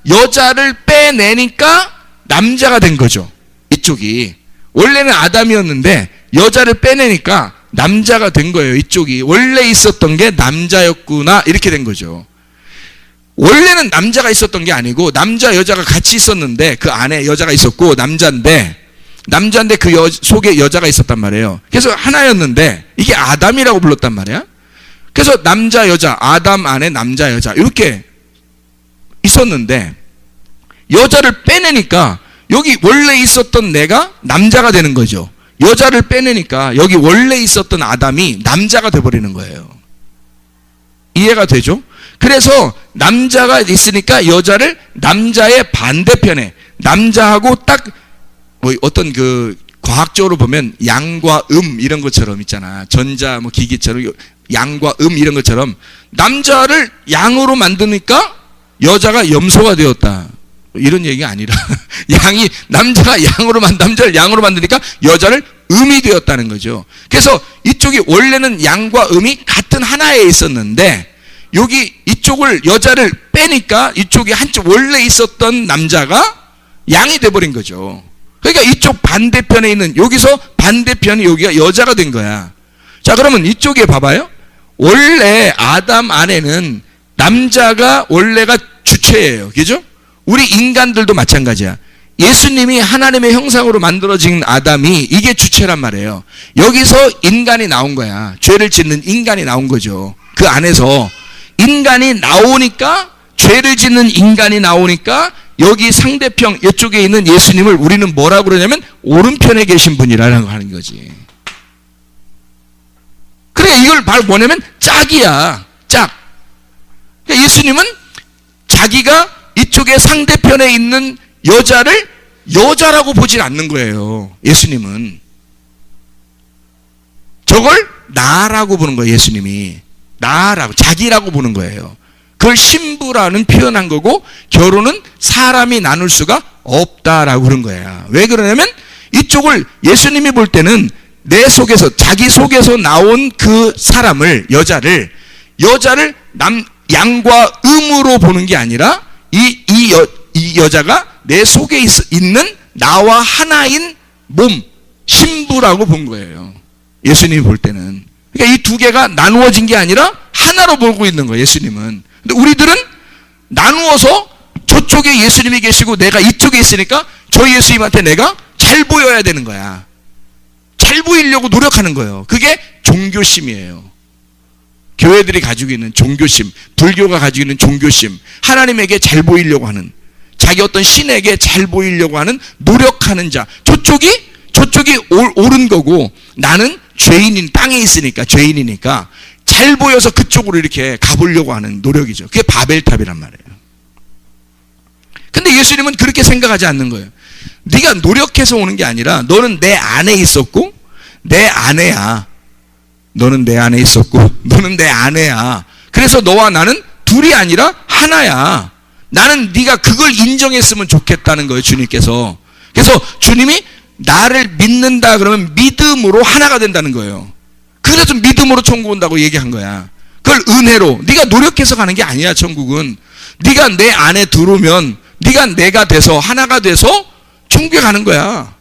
여자를 빼내니까 남자가 된 거죠. 이쪽이. 원래는 아담이었는데 여자를 빼내니까 남자가 된 거예요. 이쪽이 원래 있었던 게 남자였구나 이렇게 된 거죠. 원래는 남자가 있었던 게 아니고 남자 여자가 같이 있었는데 그 안에 여자가 있었고 남자인데 그 속에 여자가 있었단 말이에요. 그래서 하나였는데 이게 아담이라고 불렀단 말이야. 그래서 남자 여자 아담 안에 남자 여자 이렇게 있었는데 여자를 빼내니까 여기 원래 있었던 내가 남자가 되는 거죠. 여자를 빼내니까 여기 원래 있었던 아담이 남자가 돼버리는 거예요. 이해가 되죠? 그래서 남자가 있으니까 여자를 남자의 반대편에 남자하고 딱 뭐 어떤 그 과학적으로 보면 양과 이런 것처럼 있잖아. 전자 뭐 기기처럼 양과 이런 것처럼 남자를 양으로 만드니까 여자가 염소가 되었다. 이런 얘기가 아니라 남자를 양으로 만드니까 여자를 음이 되었다는 거죠. 그래서 이쪽이 원래는 양과 음이 같은 하나에 있었는데 이쪽을 여자를 빼니까 이쪽이 한쪽 원래 있었던 남자가 양이 돼버린 거죠. 그러니까 이쪽 반대편에 있는 여기서 반대편이 여기가 여자가 된 거야. 자, 그러면 이쪽에 봐봐요. 원래 아담 안에는 남자가 원래가 주체예요. 그죠? 우리 인간들도 마찬가지야. 예수님이 하나님의 형상으로 만들어진 아담이 이게 주체란 말이에요. 여기서 인간이 나온 거야. 죄를 짓는 인간이 나온 거죠. 그 안에서 인간이 나오니까 죄를 짓는 인간이 나오니까 여기 상대편 이쪽에 있는 예수님을 우리는 뭐라고 그러냐면 오른편에 계신 분이라고 하는 거지. 그래 이걸 뭐냐면 짝이야. 짝. 그러니까 예수님은 자기가 이쪽에 상대편에 있는 여자를 여자라고 보질 않는 거예요. 예수님은 저걸 나라고 보는 거예요. 예수님이 나라고 자기라고 보는 거예요. 그걸 신부라는 표현한 거고 결혼은 사람이 나눌 수가 없다라고 그런 거야. 왜 그러냐면 이쪽을 예수님이 볼 때는 내 속에서 자기 속에서 나온 그 사람을 여자를 양과 음으로 보는 게 아니라 이 여자가 내 속에 있는 나와 하나인 몸 신부라고 본 거예요. 예수님이 볼 때는. 그러니까 이 두 개가 나누어진 게 아니라 하나로 보고 있는 거예요. 예수님은. 근데 우리들은 나누어서 저쪽에 예수님이 계시고 내가 이쪽에 있으니까 저 예수님한테 내가 잘 보여야 되는 거야. 잘 보이려고 노력하는 거예요. 그게 종교심이에요. 교회들이 가지고 있는 종교심, 불교가 가지고 있는 종교심, 하나님에게 잘 보이려고 하는, 자기 어떤 신에게 잘 보이려고 하는 노력하는 자, 저쪽이 옳은 거고 나는 죄인인 땅에 있으니까 죄인이니까 잘 보여서 그쪽으로 이렇게 가보려고 하는 노력이죠. 그게 바벨탑이란 말이에요. 근데 예수님은 그렇게 생각하지 않는 거예요. 네가 노력해서 오는 게 아니라 너는 내 안에 있었고 내 아내야. 너는 내 안에 있었고 너는 내 아내야. 그래서 너와 나는 둘이 아니라 하나야. 나는 네가 그걸 인정했으면 좋겠다는 거예요. 주님께서. 그래서 주님이 나를 믿는다 그러면 믿음으로 하나가 된다는 거예요. 그래서 믿음으로 천국 온다고 얘기한 거야. 그걸 은혜로. 네가 노력해서 가는 게 아니야. 천국은 네가 내 안에 들어오면 네가 내가 돼서 하나가 돼서 천국에 가는 거야.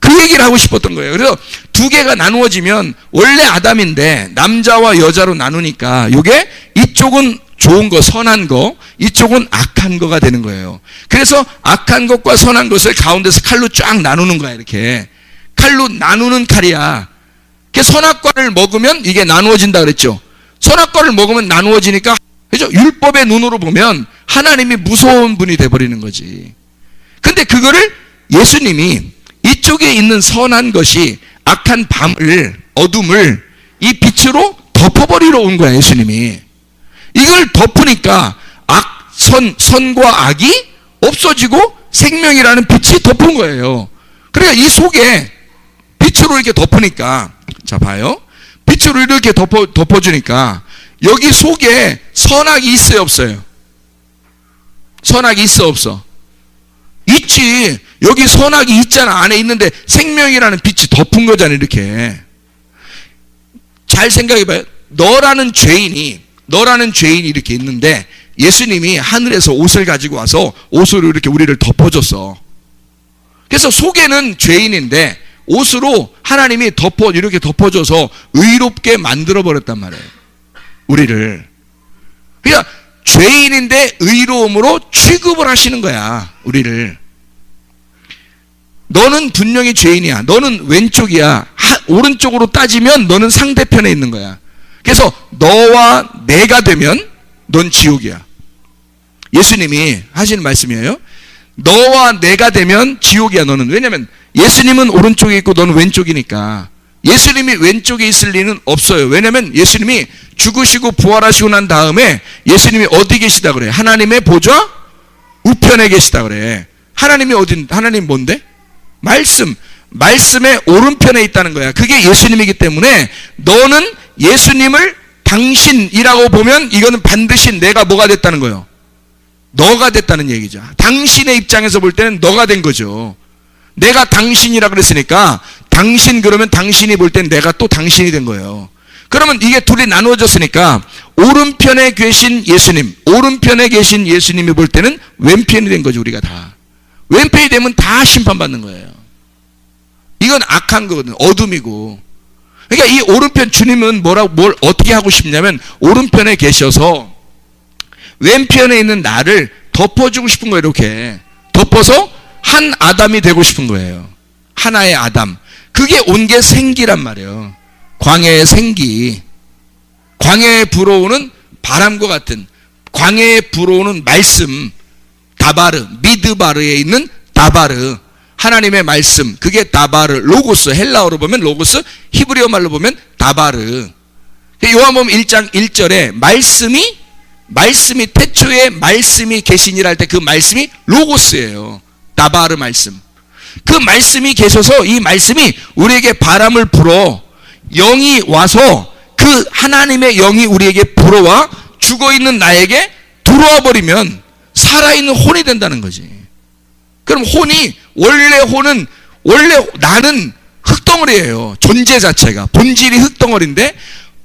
그 얘기를 하고 싶었던 거예요. 그래서 두 개가 나누어지면 원래 아담인데 남자와 여자로 나누니까 이게 이쪽은 좋은 거, 선한 거, 이쪽은 악한 거가 되는 거예요. 그래서 악한 것과 선한 것을 가운데서 칼로 쫙 나누는 거야. 이렇게 칼로 나누는 칼이야. 선악과를 먹으면 이게 나누어진다 그랬죠. 선악과를 먹으면 나누어지니까, 그죠? 율법의 눈으로 보면 하나님이 무서운 분이 돼버리는 거지. 근데 그거를 예수님이 이쪽에 있는 선한 것이 악한 어둠을 이 빛으로 덮어버리러 온 거야. 예수님이 이걸 덮으니까 선과 악이 없어지고 생명이라는 빛이 덮은 거예요. 그러니까 이 속에 빛으로 이렇게 덮으니까, 자 봐요. 빛으로 이렇게 덮어주니까 여기 속에 선악이 있어요, 없어요? 선악이 있어, 없어? 있지. 여기 선악이 있잖아. 안에 있는데 생명이라는 빛이 덮은 거잖아. 이렇게 잘 생각해봐요. 너라는 죄인이 이렇게 있는데 예수님이 하늘에서 옷을 가지고 와서 옷으로 이렇게 우리를 덮어줬어. 그래서 속에는 죄인인데 옷으로 하나님이 이렇게 덮어줘서 의롭게 만들어버렸단 말이에요. 우리를. 그러니까 죄인인데 의로움으로 취급을 하시는 거야, 우리를. 너는 분명히 죄인이야. 너는 왼쪽이야. 오른쪽으로 따지면 너는 상대편에 있는 거야. 그래서 너와 내가 되면 넌 지옥이야. 예수님이 하시는 말씀이에요. 너와 내가 되면 지옥이야, 너는. 왜냐면 예수님은 오른쪽에 있고 너는 왼쪽이니까. 예수님이 왼쪽에 있을 리는 없어요. 왜냐면 예수님이 죽으시고 부활하시고 난 다음에 예수님이 어디 계시다 그래? 하나님의 보좌 우편에 계시다 그래. 하나님 뭔데? 말씀의 오른편에 있다는 거야. 그게 예수님이기 때문에 너는 예수님을 당신이라고 보면 이거는 반드시 내가 뭐가 됐다는 거예요? 너가 됐다는 얘기죠. 당신의 입장에서 볼 때는 너가 된 거죠. 내가 당신이라 그랬으니까 당신 그러면 당신이 볼 땐 내가 또 당신이 된 거예요. 그러면 이게 둘이 나누어졌으니까 오른편에 계신 예수님, 오른편에 계신 예수님이 볼 때는 왼편이 된 거죠. 우리가 다. 왼편이 되면 다 심판받는 거예요. 이건 악한 거거든. 어둠이고. 그러니까 이 오른편 주님은 뭘 어떻게 하고 싶냐면 오른편에 계셔서 왼편에 있는 나를 덮어주고 싶은 거예요. 이렇게 덮어서 한 아담이 되고 싶은 거예요. 하나의 아담. 그게 온 게 생기란 말이에요. 광야의 생기. 광야에 불어오는 바람과 같은, 광야에 불어오는 말씀, 다바르, 미드바르에 있는 다바르, 하나님의 말씀, 그게 다바르, 로고스, 헬라어로 보면 로고스, 히브리어 말로 보면 다바르. 요한복음 1장 1절에 말씀이 태초에 말씀이 계시니라 할 때 그 말씀이 로고스예요. 다바르 말씀. 그 말씀이 계셔서 이 말씀이 우리에게 바람을 불어 영이 와서 그 하나님의 영이 우리에게 불어와 죽어있는 나에게 들어와 버리면 살아있는 혼이 된다는 거지. 그럼 원래 나는 흙덩어리예요. 존재 자체가. 본질이 흙덩어리인데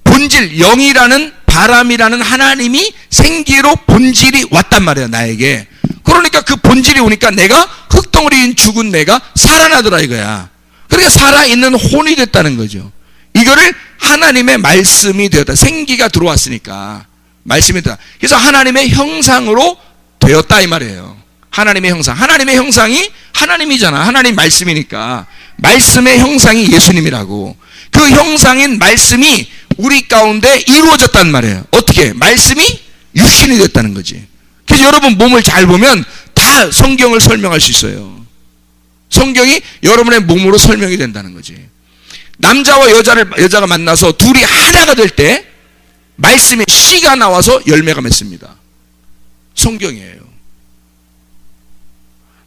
본질, 영이라는 바람이라는 하나님이 생기로 본질이 왔단 말이야, 나에게. 그러니까 그 본질이 오니까 내가 흙덩어리인 죽은 내가 살아나더라 이거야. 그러니까 살아있는 혼이 됐다는 거죠. 이거를 하나님의 말씀이 되었다. 생기가 들어왔으니까 말씀이 되었다. 그래서 하나님의 형상으로 되었다 이 말이에요. 하나님의 형상. 하나님의 형상이 하나님이잖아. 하나님 말씀이니까. 말씀의 형상이 예수님이라고. 그 형상인 말씀이 우리 가운데 이루어졌단 말이에요. 어떻게? 말씀이 육신이 됐다는 거지. 그래서 여러분 몸을 잘 보면 다 성경을 설명할 수 있어요. 성경이 여러분의 몸으로 설명이 된다는 거지. 남자와 여자가 만나서 둘이 하나가 될 때 말씀의 씨가 나와서 열매가 맺습니다. 성경이에요.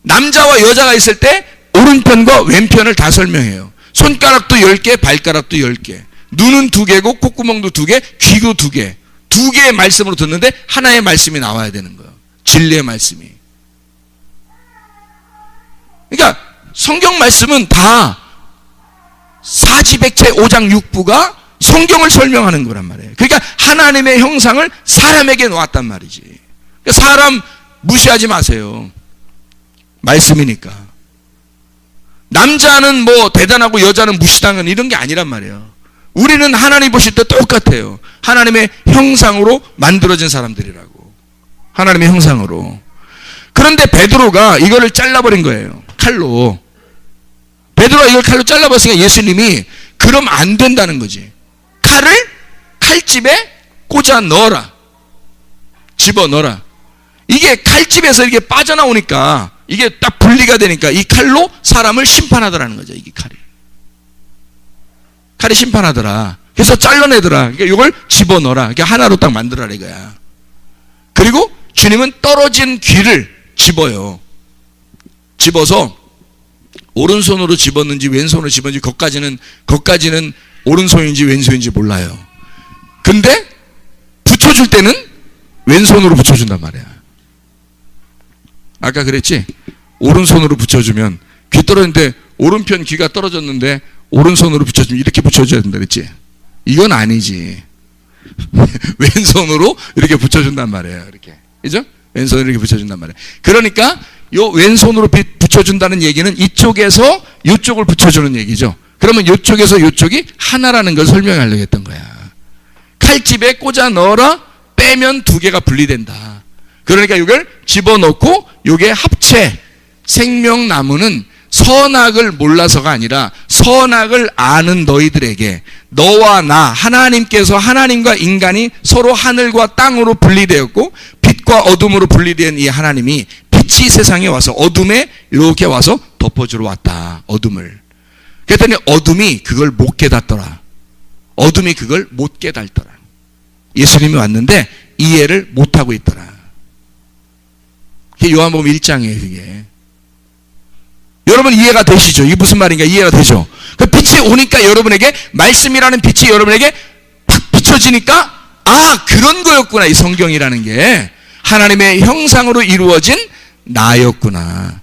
남자와 여자가 있을 때 오른편과 왼편을 다 설명해요. 손가락도 10개, 발가락도 10개. 눈은 2개고 콧구멍도 2개, 귀도 2개. 2개의 말씀으로 듣는데 하나의 말씀이 나와야 되는 거예요. 진리의 말씀이. 그러니까 성경 말씀은 다 사지백체 5장 6부가 성경을 설명하는 거란 말이에요. 그러니까 하나님의 형상을 사람에게 놓았단 말이지. 그러니까 사람 무시하지 마세요. 말씀이니까. 남자는 뭐 대단하고 여자는 무시당하는 이런 게 아니란 말이에요. 우리는 하나님 보실 때 똑같아요. 하나님의 형상으로 만들어진 사람들이라고. 하나님의 형상으로. 그런데 베드로가 이거를 잘라버린 거예요. 칼로. 베드로가 이걸 칼로 잘라버렸으니까 예수님이 그럼 안 된다는 거지. 칼을 칼집에 꽂아 넣어라. 집어 넣어라. 이게 칼집에서 이렇게 빠져나오니까 이게 딱 분리가 되니까 이 칼로 사람을 심판하더라는 거죠. 이게 칼이 심판하더라. 그래서 잘라내더라. 그러니까 이걸 집어넣어라. 그러니까 하나로 딱 만들어라 이거야. 그리고 주님은 떨어진 귀를 집어요. 집어서 오른손으로 집었는지 왼손으로 집었는지 그것까지는 오른손인지 왼손인지 몰라요. 근데 붙여줄 때는 왼손으로 붙여준단 말이야. 아까 그랬지? 오른손으로 붙여주면 귀 떨어졌는데 오른편 귀가 떨어졌는데 오른손으로 붙여주면 이렇게 붙여줘야 된다 그랬지? 이건 아니지. 왼손으로 이렇게 붙여준단 말이에요. 이렇게. 그죠? 왼손으로 이렇게 붙여준단 말이에요. 그러니까 요 왼손으로 붙여준다는 얘기는 이쪽에서 이쪽을 붙여주는 얘기죠. 그러면 이쪽에서 이쪽이 하나라는 걸 설명하려고 했던 거야. 칼집에 꽂아 넣어라, 빼면 두 개가 분리된다. 그러니까 이걸 집어넣고 요게 합체, 생명나무는 선악을 몰라서가 아니라 선악을 아는 너희들에게, 너와 나, 하나님께서, 하나님과 인간이 서로 하늘과 땅으로 분리되었고 빛과 어둠으로 분리된 이 하나님이 빛이 세상에 와서 어둠에 이렇게 와서 덮어주러 왔다. 어둠을. 그랬더니 어둠이 그걸 못 깨닫더라. 어둠이 그걸 못 깨닫더라. 예수님이 왔는데 이해를 못하고 있더라. 그게 요한복음 1장이에요. 그게. 여러분 이해가 되시죠? 이게 무슨 말인가 이해가 되죠? 그 빛이 오니까 여러분에게, 말씀이라는 빛이 여러분에게 탁 비춰지니까, 아, 그런 거였구나. 이 성경이라는 게 하나님의 형상으로 이루어진 나였구나.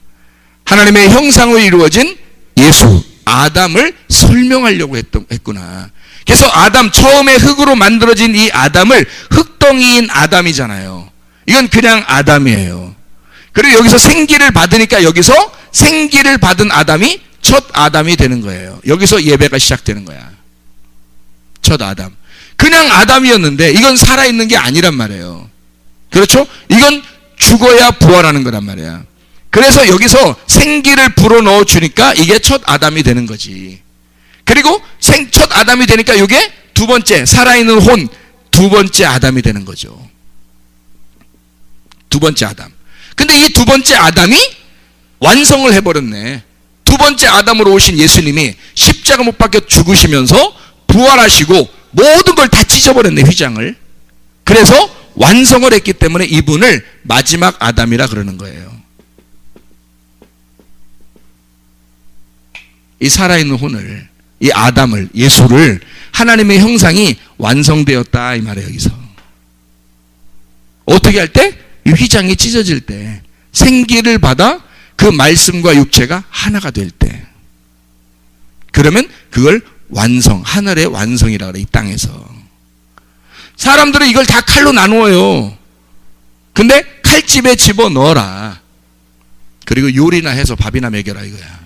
하나님의 형상으로 이루어진 예수, 아담을 설명하려고 했구나. 그래서 아담, 처음에 흙으로 만들어진 이 아담을 흙덩이인 아담이잖아요. 이건 그냥 아담이에요. 그리고 여기서 생기를 받으니까 여기서 생기를 받은 아담이 첫 아담이 되는 거예요. 여기서 예배가 시작되는 거야. 첫 아담. 그냥 아담이었는데 이건 살아있는 게 아니란 말이에요. 그렇죠? 이건 죽어야 부활하는 거란 말이야. 그래서 여기서 생기를 불어넣어 주니까 이게 첫 아담이 되는 거지. 그리고 첫 아담이 되니까 이게 두 번째, 살아있는 혼, 두 번째 아담이 되는 거죠. 두 번째 아담. 근데 이 두 번째 아담이 완성을 해버렸네. 두 번째 아담으로 오신 예수님이 십자가 못 박혀 죽으시면서 부활하시고 모든 걸 다 찢어버렸네, 휘장을. 그래서 완성을 했기 때문에 이분을 마지막 아담이라 그러는 거예요. 이 살아있는 혼을, 이 아담을, 예수를, 하나님의 형상이 완성되었다 이 말이에요. 여기서 어떻게 할 때? 이 휘장이 찢어질 때, 생기를 받아 그 말씀과 육체가 하나가 될 때, 그러면 그걸 완성, 하늘의 완성이라 그래. 이 땅에서 사람들은 이걸 다 칼로 나누어요. 근데 칼집에 집어넣어라. 그리고 요리나 해서 밥이나 먹여라 이거야.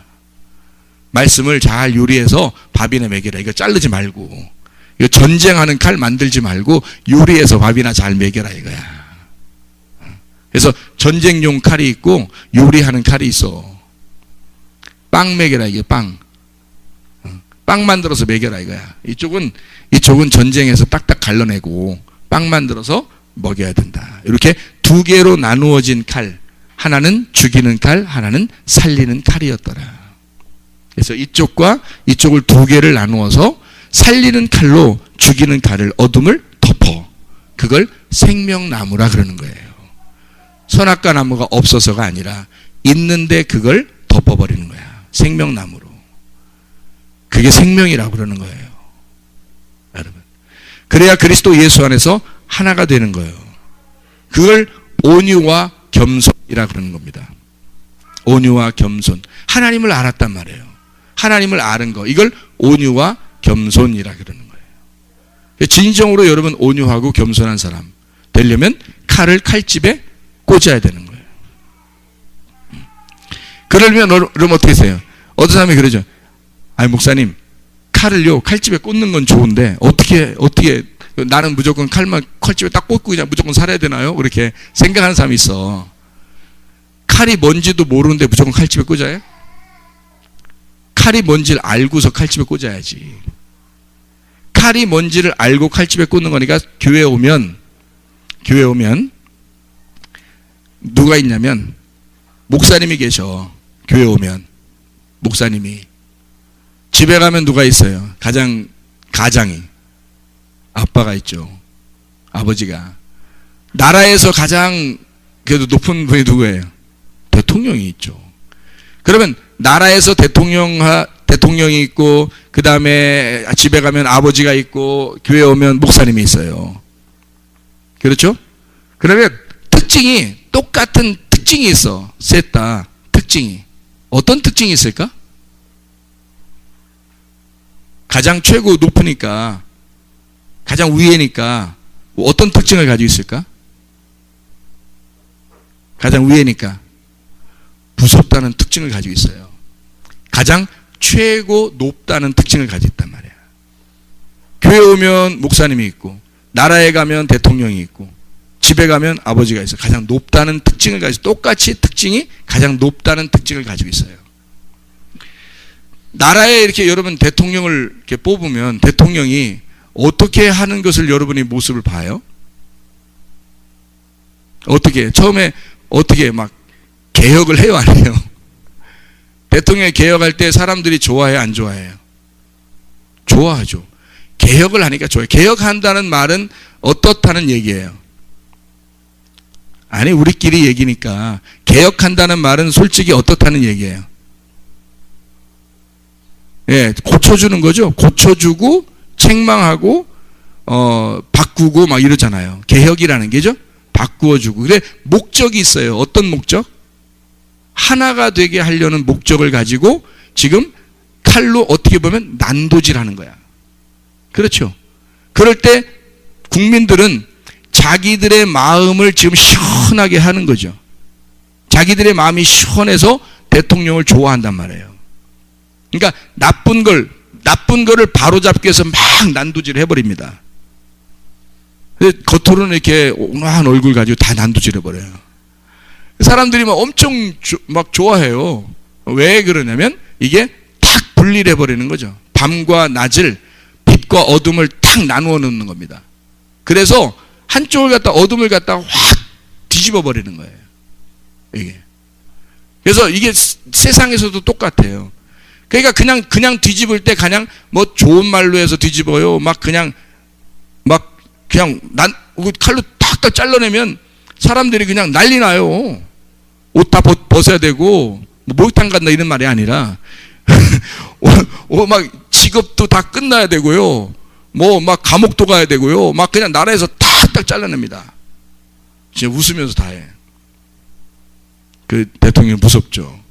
말씀을 잘 요리해서 밥이나 먹여라. 이거 자르지 말고, 이거 전쟁하는 칼 만들지 말고 요리해서 밥이나 잘 먹여라 이거야. 그래서 전쟁용 칼이 있고 요리하는 칼이 있어. 빵 먹여라 이게. 빵 만들어서 먹여라 이거야. 이쪽은 전쟁에서 딱딱 갈라내고 빵 만들어서 먹여야 된다. 이렇게 두 개로 나누어진 칼, 하나는 죽이는 칼, 하나는 살리는 칼이었더라. 그래서 이쪽과 이쪽을 두 개를 나누어서 살리는 칼로 죽이는 칼을, 어둠을 덮어. 그걸 생명나무라 그러는 거예요. 선악과 나무가 없어서가 아니라 있는데 그걸 덮어버리는 거야. 생명나무로. 그게 생명이라고 그러는 거예요. 여러분. 그래야 그리스도 예수 안에서 하나가 되는 거예요. 그걸 온유와 겸손이라 그러는 겁니다. 온유와 겸손. 하나님을 알았단 말이에요. 하나님을 아는 거. 이걸 온유와 겸손이라 그러는 거예요. 진정으로 여러분 온유하고 겸손한 사람 되려면 칼을 칼집에 꽂아야 되는 거예요. 그러면 어떻게 하세요? 어떤 사람이 그러죠. 아니 목사님, 칼을요 칼집에 꽂는 건 좋은데 어떻게 나는 무조건 칼집에 딱 꽂고 그냥 무조건 살아야 되나요? 그렇게 생각하는 사람이 있어. 칼이 뭔지도 모르는데 무조건 칼집에 꽂아요? 칼이 뭔지를 알고서 칼집에 꽂아야지. 칼이 뭔지를 알고 칼집에 꽂는 거니까 교회 오면 누가 있냐면 목사님이 계셔. 교회 오면 목사님이. 집에 가면 누가 있어요? 가장이 아빠가 있죠. 아버지가. 나라에서 가장 그래도 높은 분이 누구예요? 대통령이 있죠. 그러면 나라에서 대통령이 있고, 그 다음에 집에 가면 아버지가 있고, 교회 오면 목사님이 있어요. 그렇죠? 그러면 똑같은 특징이 있어. 셋 다 특징이. 어떤 특징이 있을까? 가장 최고 높으니까, 가장 위에니까 어떤 특징을 가지고 있을까? 가장 위에니까 무섭다는 특징을 가지고 있어요. 가장 최고 높다는 특징을 가지고 있단 말이에요. 교회 오면 목사님이 있고, 나라에 가면 대통령이 있고, 집에 가면 아버지가 있어요. 가장 높다는 특징을 가지고, 똑같이 특징이 가장 높다는 특징을 가지고 있어요. 나라에 이렇게 여러분 대통령을 이렇게 뽑으면 대통령이 어떻게 하는 것을 여러분이 모습을 봐요? 어떻게, 처음에 어떻게 막 개혁을 해요, 안 해요? 대통령이 개혁할 때 사람들이 좋아해요, 안 좋아해요? 좋아하죠. 개혁을 하니까 좋아요. 개혁한다는 말은 어떻다는 얘기예요? 아니, 우리끼리 얘기니까 개혁한다는 말은 솔직히 어떻다는 얘기예요? 예, 고쳐주는 거죠. 고쳐주고 책망하고 바꾸고 막 이러잖아요. 개혁이라는 게죠. 바꾸어주고. 근데 목적이 있어요. 어떤 목적? 하나가 되게 하려는 목적을 가지고 지금 칼로 어떻게 보면 난도질하는 거야. 그렇죠. 그럴 때 국민들은 자기들의 마음을 지금 시원하게 하는 거죠. 자기들의 마음이 시원해서 대통령을 좋아한단 말이에요. 그러니까 나쁜 거를 바로잡기 위해서 막 난도질을 해버립니다. 겉으로는 이렇게 온화한 얼굴 가지고 다 난도질 해버려요. 사람들이 막 엄청 막 좋아해요. 왜 그러냐면 이게 탁 분리를 해버리는 거죠. 밤과 낮을, 빛과 어둠을 탁 나누어 놓는 겁니다. 그래서 한쪽을 갖다 어둠을 갖다 확 뒤집어 버리는 거예요. 이게. 그래서 이게 세상에서도 똑같아요. 그러니까 그냥 뒤집을 때 그냥 뭐 좋은 말로 해서 뒤집어요. 막 그냥 칼로 탁탁 잘라내면 사람들이 그냥 난리 나요. 옷 다 벗어야 되고 뭐 목욕탕 간다 이런 말이 아니라 막 직업도 다 끝나야 되고요. 뭐 막 감옥도 가야 되고요. 막 그냥 나라에서 탁탁 잘라냅니다. 진짜 웃으면서 다 해. 그 대통령 무섭죠.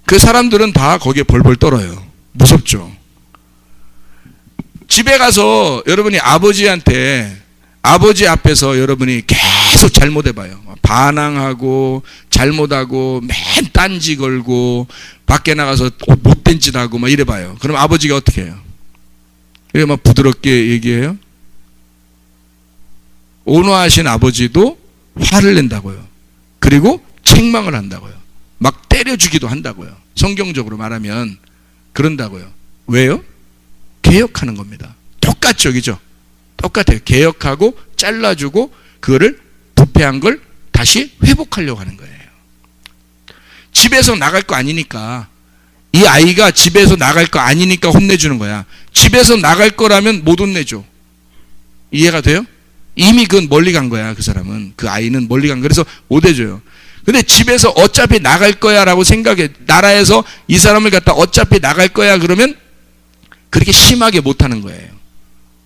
그 사람들은 다 거기에 벌벌 떨어요. 무섭죠. 집에 가서 여러분이 아버지 앞에서 여러분이 계속 잘못해봐요. 반항하고 잘못하고 맨 딴지 걸고 밖에 나가서 못된 짓 하고 막 이래봐요. 그럼 아버지가 어떻게 해요? 이게 막 부드럽게 얘기해요? 온화하신 아버지도 화를 낸다고요. 그리고 책망을 한다고요. 막 때려주기도 한다고요. 성경적으로 말하면 그런다고요. 왜요? 개혁하는 겁니다. 똑같죠, 그죠? 똑같아요. 개혁하고 잘라주고 그거를 부패한 걸 다시 회복하려고 하는 거예요. 집에서 나갈 거 아니니까, 이 아이가 집에서 나갈 거 아니니까 혼내주는 거야. 집에서 나갈 거라면 못 혼내줘. 이해가 돼요? 이미 그건 멀리 간 거야. 그 사람은, 그 아이는 멀리 간 거야. 그래서 못 해줘요. 근데 집에서 어차피 나갈 거야 라고 생각해. 나라에서 이 사람을 갖다 어차피 나갈 거야 그러면 그렇게 심하게 못하는 거예요.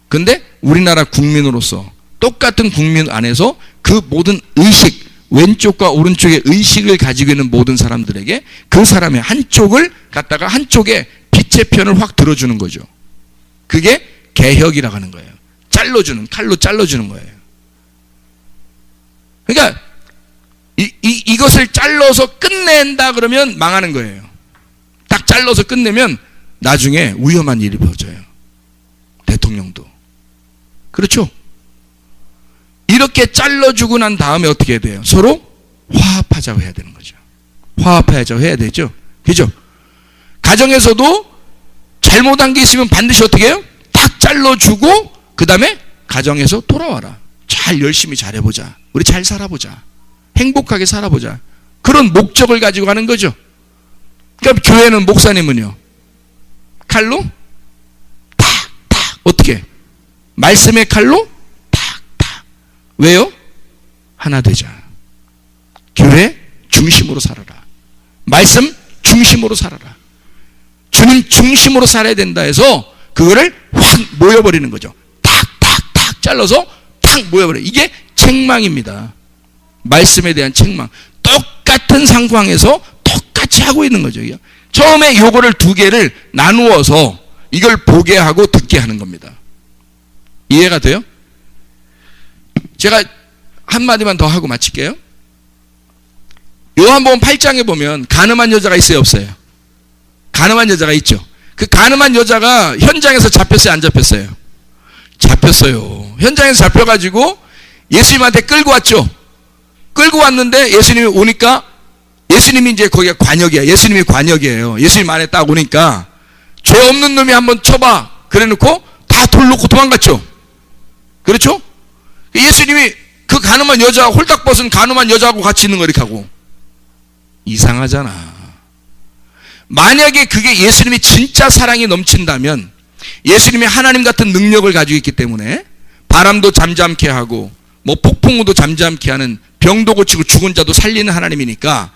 근데 우리나라 국민으로서 똑같은 국민 안에서 그 모든 의식, 왼쪽과 오른쪽의 의식을 가지고 있는 모든 사람들에게 그 사람의 한쪽을 갖다가 한쪽에 빛의 편을 확 들어주는 거죠. 그게 개혁이라고 하는 거예요. 칼로 잘라주는 거예요. 그러니까 이것을 잘라서 끝낸다 그러면 망하는 거예요. 딱 잘라서 끝내면 나중에 위험한 일이 벌어져요. 대통령도. 그렇죠? 이렇게 잘라주고 난 다음에 어떻게 해야 돼요? 서로 화합하자고 해야 되는 거죠. 화합하자고 해야 되죠. 그죠? 가정에서도 잘못한 게 있으면 반드시 어떻게 해요? 딱 잘라주고 그 다음에 가정에서 돌아와라. 잘 열심히 잘해보자. 우리 잘 살아보자. 행복하게 살아보자. 그런 목적을 가지고 하는 거죠. 그러니까 교회는, 목사님은요, 칼로 탁탁 어떻게? 말씀의 칼로 탁탁. 왜요? 하나 되자. 교회 중심으로 살아라. 말씀 중심으로 살아라. 주님 중심으로 살아야 된다 해서 그거를 확 모여버리는 거죠. 탁탁탁 잘라서 탁 모여버려. 이게 책망입니다. 말씀에 대한 책망. 똑같은 상황에서 똑같이 하고 있는 거죠. 처음에 요거를 두 개를 나누어서 이걸 보게 하고 듣게 하는 겁니다. 이해가 돼요? 제가 한마디만 더 하고 마칠게요. 요한복음 8장에 보면 가늠한 여자가 있어요, 없어요? 가늠한 여자가 있죠. 그 가늠한 여자가 현장에서 잡혔어요, 안 잡혔어요? 잡혔어요. 현장에서 잡혀가지고 예수님한테 끌고 왔죠. 끌고 왔는데 예수님이 오니까, 예수님이 이제 거기가 관역이야. 예수님이 관역이에요. 예수님 안에 딱 오니까 죄 없는 놈이 한번 쳐봐. 그래 놓고 다 돌 놓고 도망갔죠. 그렇죠? 예수님이 그 가늠한 여자, 홀딱 벗은 가늠한 여자하고 같이 있는 거 이렇게 하고. 이상하잖아. 만약에 그게 예수님이 진짜 사랑이 넘친다면, 예수님이 하나님 같은 능력을 가지고 있기 때문에 바람도 잠잠케 하고 뭐 폭풍우도 잠잠케 하는, 병도 고치고 죽은 자도 살리는 하나님이니까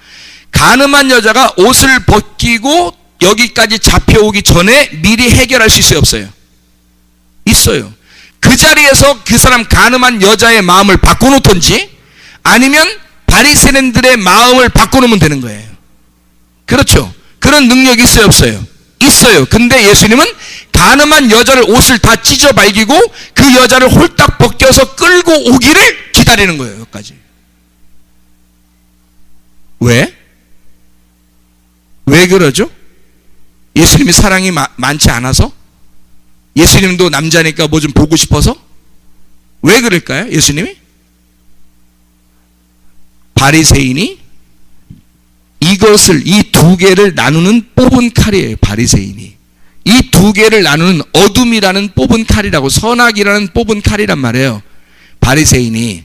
가늠한 여자가 옷을 벗기고 여기까지 잡혀오기 전에 미리 해결할 수 있어요, 없어요? 있어요. 그 자리에서 그 사람 가늠한 여자의 마음을 바꿔놓던지 아니면 바리새인들의 마음을 바꿔놓으면 되는 거예요. 그렇죠? 그런 능력이 있어요, 없어요? 있어요. 근데 예수님은 가늠한 여자를 옷을 다 찢어 발기고 그 여자를 홀딱 벗겨서 끌고 오기를 기다리는 거예요, 여기까지. 왜? 왜 그러죠? 예수님이 사랑이 많지 않아서? 예수님도 남자니까 뭐 좀 보고 싶어서? 왜 그럴까요, 예수님이? 바리새인이 이것을, 이 두 개를 나누는 뽑은 칼이에요, 바리새인이. 이 두 개를 나누는, 어둠이라는 뽑은 칼이라고, 선악이라는 뽑은 칼이란 말이에요, 바리새인이.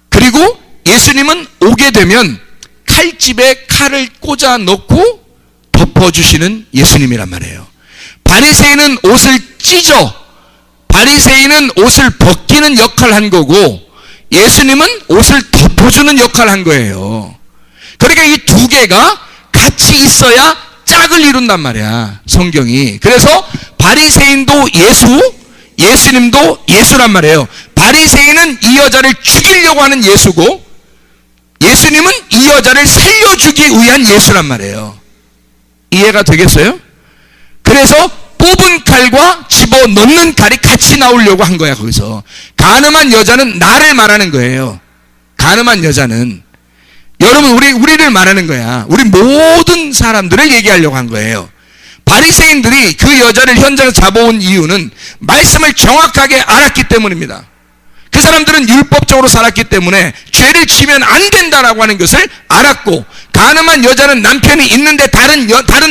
그리고 예수님은 오게 되면 칼집에 칼을 꽂아 넣고 덮어주시는 예수님이란 말이에요. 바리새인은 옷을 찢어, 바리새인은 옷을 벗기는 역할을 한 거고, 예수님은 옷을 덮어주는 역할을 한 거예요. 그러니까 이 두 개가 같이 있어야 짝을 이룬단 말이야, 성경이. 그래서 바리새인도 예수, 예수님도 예수란 말이에요. 바리새인은 이 여자를 죽이려고 하는 예수고, 예수님은 이 여자를 살려주기 위한 예수란 말이에요. 이해가 되겠어요? 그래서 뽑은 칼과 집어넣는 칼이 같이 나오려고 한 거야, 거기서. 가늠한 여자는 나를 말하는 거예요. 가늠한 여자는. 여러분, 우리를 말하는 거야. 우리 모든 사람들을 얘기하려고 한 거예요. 바리새인들이 그 여자를 현장에서 잡아온 이유는 말씀을 정확하게 알았기 때문입니다. 그 사람들은 율법적으로 살았기 때문에 죄를 지면 안 된다라고 하는 것을 알았고, 가늠한 여자는 남편이 있는데 다른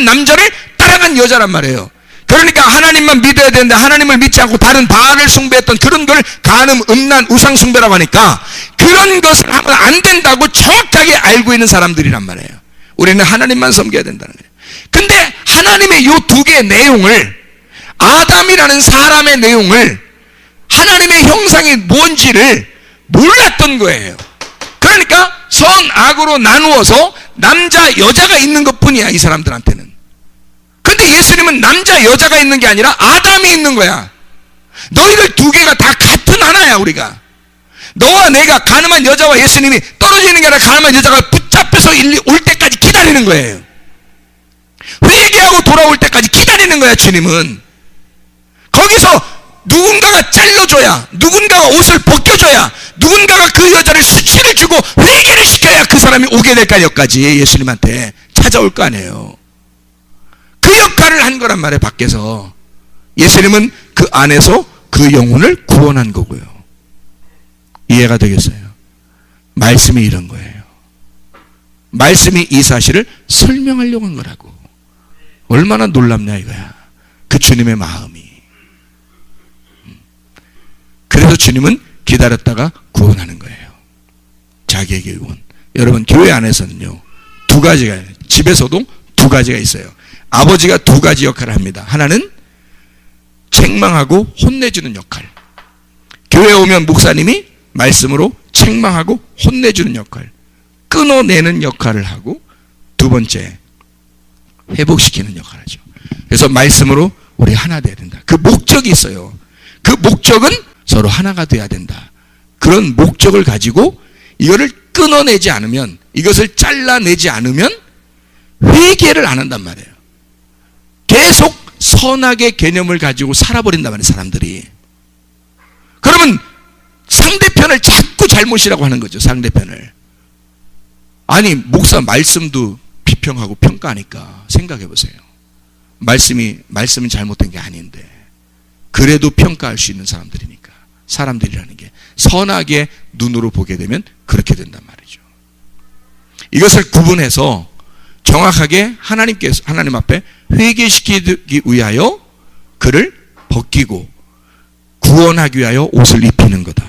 남자를 따라간 여자란 말이에요. 그러니까 하나님만 믿어야 되는데 하나님을 믿지 않고 다른 바알을 숭배했던 그런 걸 간음, 음란, 우상 숭배라고 하니까 그런 것을 하면 안 된다고 정확하게 알고 있는 사람들이란 말이에요. 우리는 하나님만 섬겨야 된다는 거예요. 근데 하나님의 이 두 개의 내용을, 아담이라는 사람의 내용을, 하나님의 형상이 뭔지를 몰랐던 거예요. 그러니까 선악으로 나누어서 남자 여자가 있는 것뿐이야, 이 사람들한테는. 근데 예수님은 남자 여자가 있는 게 아니라 아담이 있는 거야. 너희들 두 개가 다 같은 하나야, 우리가. 너와 내가, 가늠한 여자와 예수님이 떨어지는 게 아니라 가늠한 여자가 붙잡혀서 올 때까지 기다리는 거예요. 회개하고 돌아올 때까지 기다리는 거야, 주님은. 거기서 누군가가 잘라줘야, 누군가가 옷을 벗겨줘야, 누군가가 그 여자를 수치를 주고 회개를 시켜야 그 사람이 오게 될 까지까지 예수님한테 찾아올 거 아니에요. 그 역할을 한 거란 말이에요, 밖에서. 예수님은 그 안에서 그 영혼을 구원한 거고요. 이해가 되겠어요? 말씀이 이런 거예요. 말씀이 이 사실을 설명하려고 한 거라고. 얼마나 놀랍냐 이거야, 그 주님의 마음이. 그래서 주님은 기다렸다가 구원하는 거예요, 자기에게 구원. 여러분, 교회 안에서는요, 두 가지가, 집에서도 두 가지가 있어요. 아버지가 두 가지 역할을 합니다. 하나는 책망하고 혼내주는 역할. 교회에 오면 목사님이 말씀으로 책망하고 혼내주는 역할, 끊어내는 역할을 하고, 두 번째 회복시키는 역할을 하죠. 그래서 말씀으로 우리 하나 돼야 된다. 그 목적이 있어요. 그 목적은 서로 하나가 돼야 된다. 그런 목적을 가지고 이거를 끊어내지 않으면, 이것을 잘라내지 않으면 회개를 안 한단 말이에요. 계속 선악의 개념을 가지고 살아버린단 말이에요, 사람들이. 그러면 상대편을 자꾸 잘못이라고 하는 거죠, 상대편을. 아니, 목사 말씀도 비평하고 평가하니까 생각해 보세요. 말씀은 잘못된 게 아닌데 그래도 평가할 수 있는 사람들이니까. 사람들이라는 게 선하게 눈으로 보게 되면 그렇게 된단 말이죠. 이것을 구분해서 정확하게 하나님 앞에 회개시키기 위하여 그를 벗기고 구원하기 위하여 옷을 입히는 거다.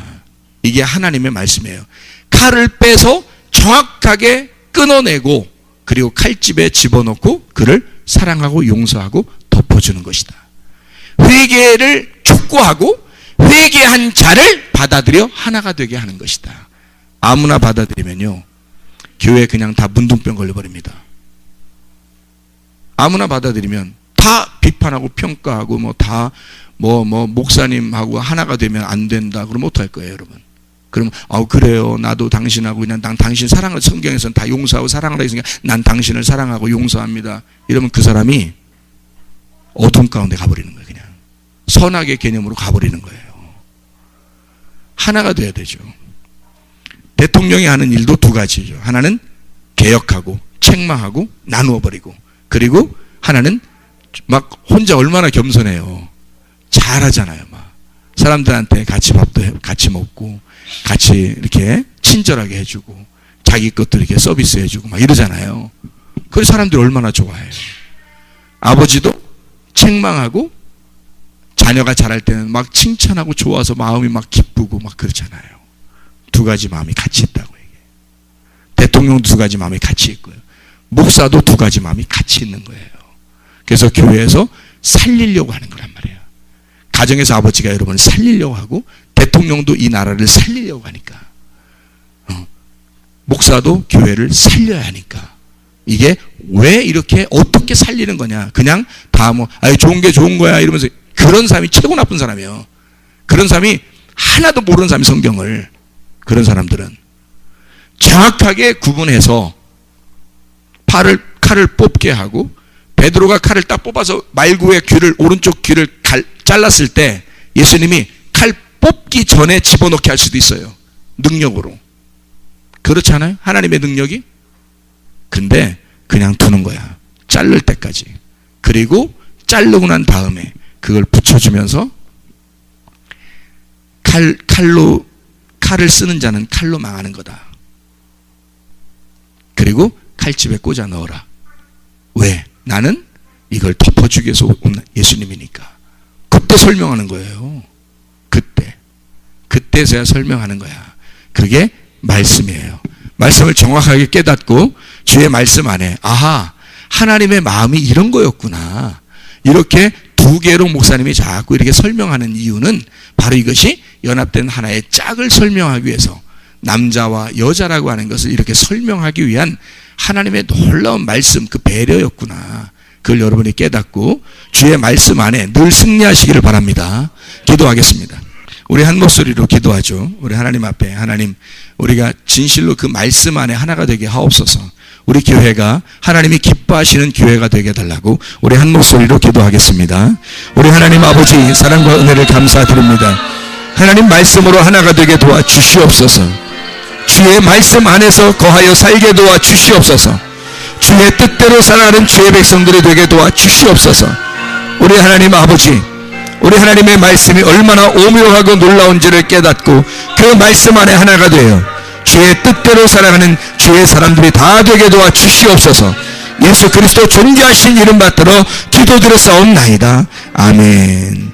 이게 하나님의 말씀이에요. 칼을 빼서 정확하게 끊어내고 그리고 칼집에 집어넣고 그를 사랑하고 용서하고 덮어주는 것이다. 회개를 촉구하고 회개한 자를 받아들여 하나가 되게 하는 것이다. 아무나 받아들이면요, 교회 그냥 다 문둥병 걸려버립니다. 아무나 받아들이면 다 비판하고 평가하고 목사님하고 하나가 되면 안 된다. 그러면 어떡할 거예요, 여러분? 그러면 그래요. 나도 당신하고 그냥 당신 사랑을, 성경에서는 다 용서하고 사랑을 했으니까 난 당신을 사랑하고 용서합니다. 이러면 그 사람이 어둠 가운데 가버리는 거예요. 그냥 선악의 개념으로 가버리는 거예요. 하나가 돼야 되죠. 대통령이 하는 일도 두 가지죠. 하나는 개혁하고 책망하고 나누어 버리고, 그리고 하나는 막 혼자 얼마나 겸손해요. 잘하잖아요. 막 사람들한테 같이 밥도 같이 먹고 같이 이렇게 친절하게 해주고 자기 것도 이렇게 서비스 해주고 막 이러잖아요. 그래서 사람들이 얼마나 좋아해요. 아버지도 책망하고 자녀가 잘할 때는 막 칭찬하고 좋아서 마음이 막 기쁘고 막 그렇잖아요. 두 가지 마음이 같이 있다고 얘기해요. 대통령도 두 가지 마음이 같이 있고요. 목사도 두 가지 마음이 같이 있는 거예요. 그래서 교회에서 살리려고 하는 거란 말이에요. 가정에서 아버지가 여러분을 살리려고 하고 대통령도 이 나라를 살리려고 하니까, 목사도 교회를 살려야 하니까. 이게 왜 이렇게 어떻게 살리는 거냐? 그냥 다 좋은 게 좋은 거야 이러면서, 그런 사람이 최고 나쁜 사람이에요. 그런 사람이 하나도 모르는 사람이 성경을. 그런 사람들은 정확하게 구분해서 칼을 뽑게 하고, 베드로가 칼을 딱 뽑아서 말구의 오른쪽 귀를 잘랐을 때 예수님이 칼 뽑기 전에 집어넣게 할 수도 있어요. 능력으로. 그렇지 않아요? 하나님의 능력이? 근데 그냥 두는 거야. 자를 때까지. 그리고 자르고 난 다음에 그걸 붙여주면서 칼을 쓰는 자는 칼로 망하는 거다. 그리고 칼집에 꽂아 넣어라. 왜? 나는 이걸 덮어주기 위해서 온 예수님이니까. 그때 설명하는 거예요. 그때서야 설명하는 거야. 그게 말씀이에요. 말씀을 정확하게 깨닫고 주의 말씀 안에 하나님의 마음이 이런 거였구나. 이렇게 두 개로 목사님이 자꾸 이렇게 설명하는 이유는 바로 이것이 연합된 하나의 짝을 설명하기 위해서, 남자와 여자라고 하는 것을 이렇게 설명하기 위한 하나님의 놀라운 말씀, 그 배려였구나. 그걸 여러분이 깨닫고 주의 말씀 안에 늘 승리하시기를 바랍니다. 기도하겠습니다. 우리 한 목소리로 기도하죠. 우리 하나님 앞에, 하나님, 우리가 진실로 그 말씀 안에 하나가 되게 하옵소서. 우리 교회가 하나님이 기뻐하시는 교회가 되게 해달라고 우리 한 목소리로 기도하겠습니다. 우리 하나님 아버지, 사랑과 은혜를 감사드립니다. 하나님 말씀으로 하나가 되게 도와주시옵소서. 주의 말씀 안에서 거하여 살게 도와주시옵소서. 주의 뜻대로 살아가는 주의 백성들이 되게 도와주시옵소서. 우리 하나님 아버지, 우리 하나님의 말씀이 얼마나 오묘하고 놀라운지를 깨닫고 그 말씀 안에 하나가 되어 주의 뜻대로 살아가는 주의 사람들이 다 되게 도와주시옵소서. 예수 그리스도 존귀하신 이름 받들어 기도드렸사옵나이다. 아멘.